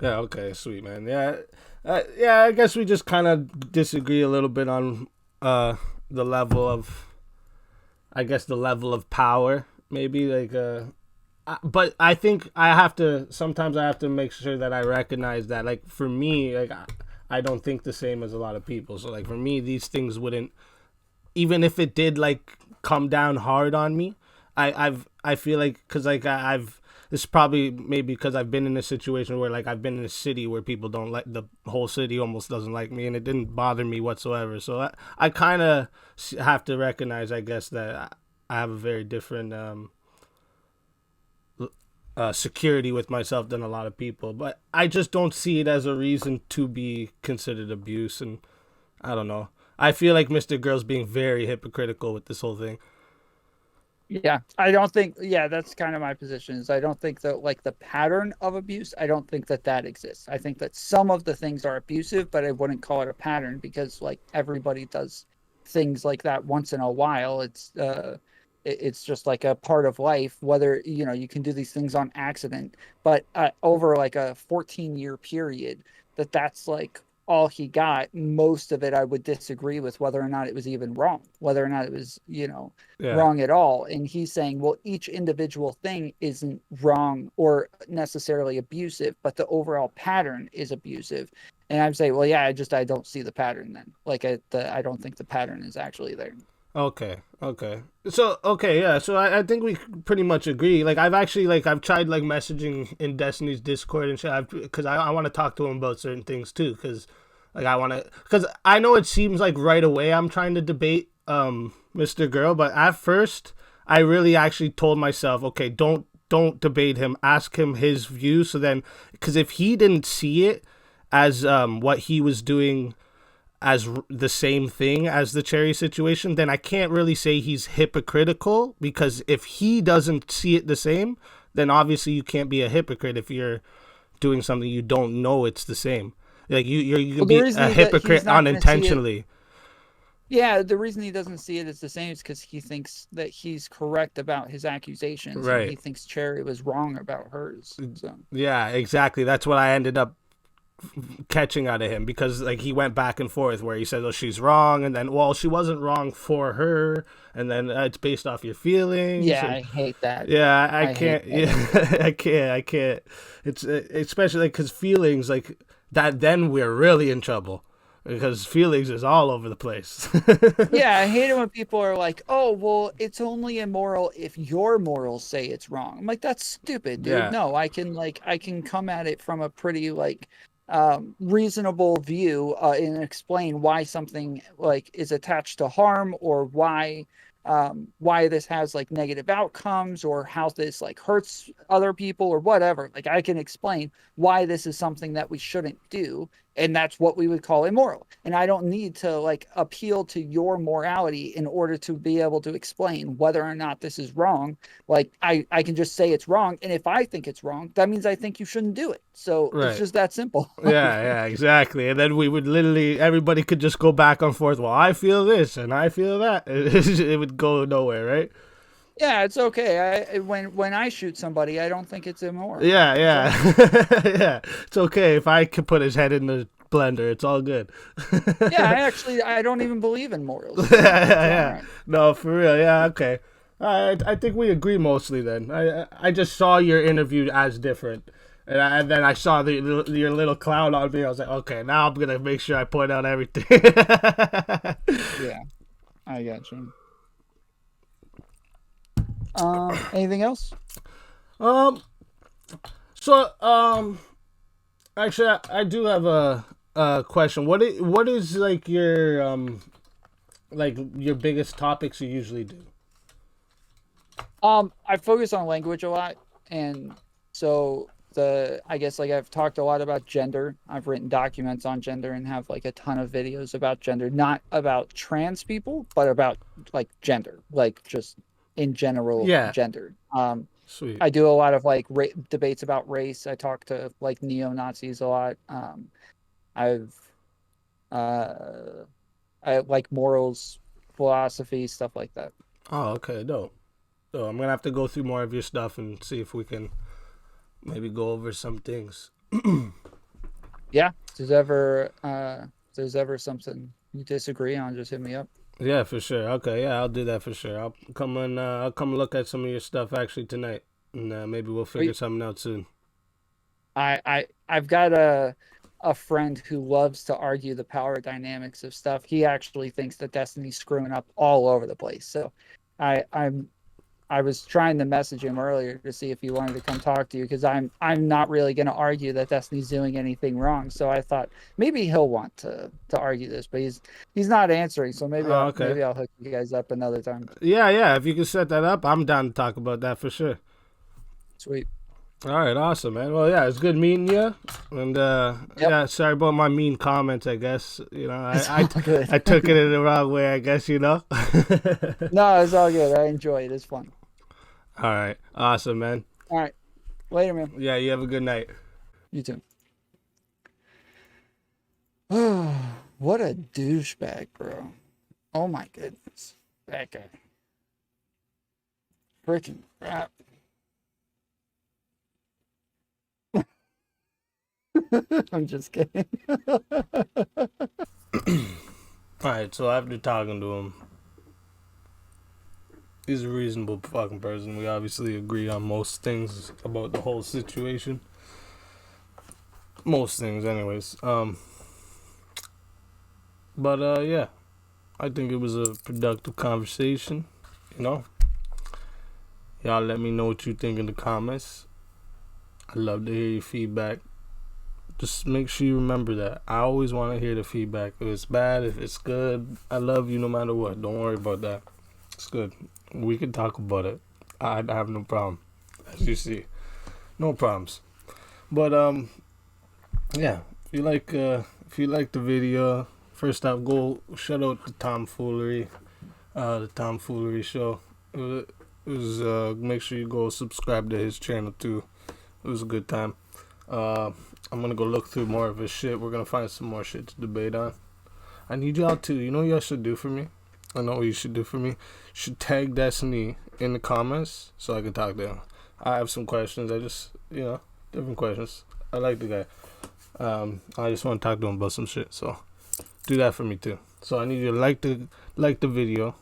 Yeah, okay, sweet man. Yeah, yeah. I guess we just kind of disagree a little bit on the level of, I guess the level of power, maybe like but I think I have to sometimes I have to make sure that I recognize that like for me like I don't think the same as a lot of people. So like for me these things wouldn't, even if it did like come down hard on me, I feel like because like I've this is probably maybe because I've been in a situation where like I've been in a city where people don't like, the whole city almost doesn't like me, and it didn't bother me whatsoever. So I kind of have to recognize, I guess, that I have a very different security with myself than a lot of people, but I just don't see it as a reason to be considered abuse. And I don't know. I feel like Mr. Girl's being very hypocritical with this whole thing.
Yeah, I don't think, yeah, that's kind of my position is I don't think that like the pattern of abuse, I don't think that that exists. I think that some of the things are abusive, but I wouldn't call it a pattern because like everybody does things like that once in a while. It's just like a part of life, whether, you know, you can do these things on accident, but over like a 14-year period, that's like all he got. Most of it, I would disagree with whether or not it was even wrong, whether or not it was, you know,
Yeah.
wrong at all. And he's saying, well, each individual thing isn't wrong or necessarily abusive, but the overall pattern is abusive. And I'm saying, well, yeah, I don't see the pattern then. Like I don't think the pattern is actually there.
Okay. Okay. So okay, yeah. So I think we pretty much agree. Like I've actually like I've tried like messaging in Destiny's Discord and shit because I want to talk to him about certain things too. Because like I want to, because I know it seems like right away I'm trying to debate Mr. Girl, but at first I really actually told myself, okay, don't debate him. Ask him his view. So then, because if he didn't see it as what he was doing as the same thing as the Cherry situation, then I can't really say he's hypocritical, because if he doesn't see it the same, then obviously you can't be a hypocrite if you're doing something you don't know it's the same. Like you
Well,
can
the
be
reason
a hypocrite
he's not going to see it,
unintentionally.
yeah, the reason he doesn't see it as the same is because he thinks that he's correct about his accusations, and he
Right.
thinks Cherry was wrong about hers. So
Yeah, exactly. That's what I ended up catching out of him, because like he went back and forth where he said, "Oh, she's wrong," and then, "Well, she wasn't wrong for her," and then it's based off your feelings.
yeah,
And
I hate that.
yeah, I
I hate
can't.
that
Yeah, I can't. It's especially because feelings like that. Then we're really in trouble because feelings is all over the place.
Yeah, I hate it when people are like, "Oh, well, it's only immoral if your morals say it's wrong." I'm like, "That's stupid, dude.
Yeah.
No, I can come at it from a pretty like reasonable view and explain why something like is attached to harm, or why this has like negative outcomes, or how this like hurts other people or whatever. Like I can explain why this is something that we shouldn't do, and that's what we would call immoral. And I don't need to like appeal to your morality in order to be able to explain whether or not this is wrong. Like I can just say it's wrong, and if I think it's wrong, that means I think you shouldn't do it. So it's
Right.
just that simple.
Yeah, yeah, exactly. And then we would literally, everybody could just go back and forth. Well, I feel this and I feel that. It would go nowhere, right?
Yeah, it's okay. When I shoot somebody, I don't think it's immoral.
Yeah,
So
yeah. Yeah. It's okay if I can put his head in the blender. It's all good.
yeah, I don't even believe in morals,
Yeah,
so it's all
yeah.
right.
No, for real. Yeah, okay. I think we agree mostly then. I just saw your interview as different. And then I saw your little clown on me. I was like, okay, now I'm going to make sure I point out everything.
Yeah, I got you. Anything else?
um, so, actually, I do have a question. What is like your biggest topics you usually do?
I focus on language a lot, and so I guess like I've talked a lot about gender. I've written documents on gender and have like a ton of videos about gender, not about trans people, but about like gender, like just in general
Yeah.
gender.
Sweet.
I do a lot of like debates about race. I talk to like neo-Nazis a lot. I've uh, I like morals, philosophy, stuff like that.
Oh, okay, dope. So I'm gonna have to go through more of your stuff and see if we can maybe go over some things.
Yeah, if there's ever something you disagree on, just hit me up.
Yeah, for sure. Okay, yeah, I'll do that for sure. I'll come look at some of your stuff actually tonight, and maybe we'll figure something out soon.
I've got a friend who loves to argue the power dynamics of stuff. He actually thinks that Destiny's screwing up all over the place. So I'm I was trying to message him earlier to see if he wanted to come talk to you, because I'm not really going to argue that Destiny's doing anything wrong. So I thought maybe he'll want to argue this, but he's not answering. So maybe I'll hook you guys up another time.
Yeah. If you can set that up, I'm down to talk about that for sure.
Sweet.
All right, awesome, man. Well, yeah, it's good meeting you. And yeah, sorry about my mean comments. I guess I took it in the wrong way. I guess
No, it's all good. I enjoy it. It's fun.
All right, awesome, man.
All right, later, man.
Yeah, you have a good night.
You too. What a douchebag, bro. Oh my goodness, that guy. Freaking crap. I'm just kidding.
All right, so after talking to him, he's a reasonable fucking person. We obviously agree on most things about the whole situation. Most things, anyways. But yeah, I think it was a productive conversation. Y'all let me know what you think in the comments. I'd love to hear your feedback. Just make sure you remember that. I always want to hear the feedback. If it's bad, if it's good, I love you no matter what. Don't worry about that. It's good. We can talk about it. I have no problem. As you see. No problems. But yeah. If you like the video, first off, go shout out the Tomfoolery. The Tomfoolery show. It was make sure you go subscribe to his channel too. It was a good time. I'm gonna go look through more of his shit. We're gonna find some more shit to debate on. I need y'all too. You know what y'all should do for me? I know what you should do for me. You should tag Destiny in the comments so I can talk to him. I have some questions. I just, different questions. I like the guy. I just want to talk to him about some shit. So do that for me too. So I need you to like the video.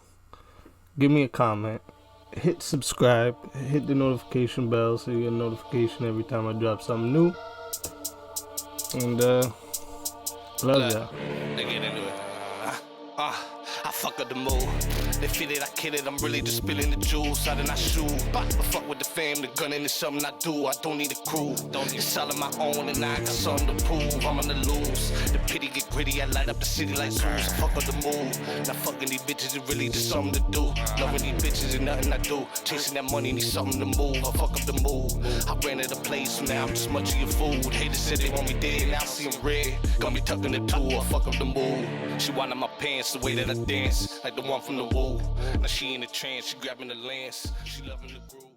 Give me a comment. Hit subscribe. Hit the notification bell so you get a notification every time I drop something new. And love y'all.
They get into it. I fuck up the mood. They feel it, I kill it. I'm really just spilling the juice out of my shoe. I fuck with the fam, the gun, and it's something I do. I don't need a crew. It's all on my own, and I got something to prove. I'm on the loose. The pity get gritty. I light up the city like Zeus. I fuck up the mood. Now fucking these bitches is really just something to do. Loving these bitches is nothing I do. Chasing that money, need something to move. I fuck up the mood. I ran out of place, so now I'm just munching your food. Haters said they want me dead, now I see them red. Got me tucking the two. I fuck up the mood. She wanted my pants, the way that I dance, like the one from the Woo. Now she in the trance, she grabbing the lance, she loving the groove.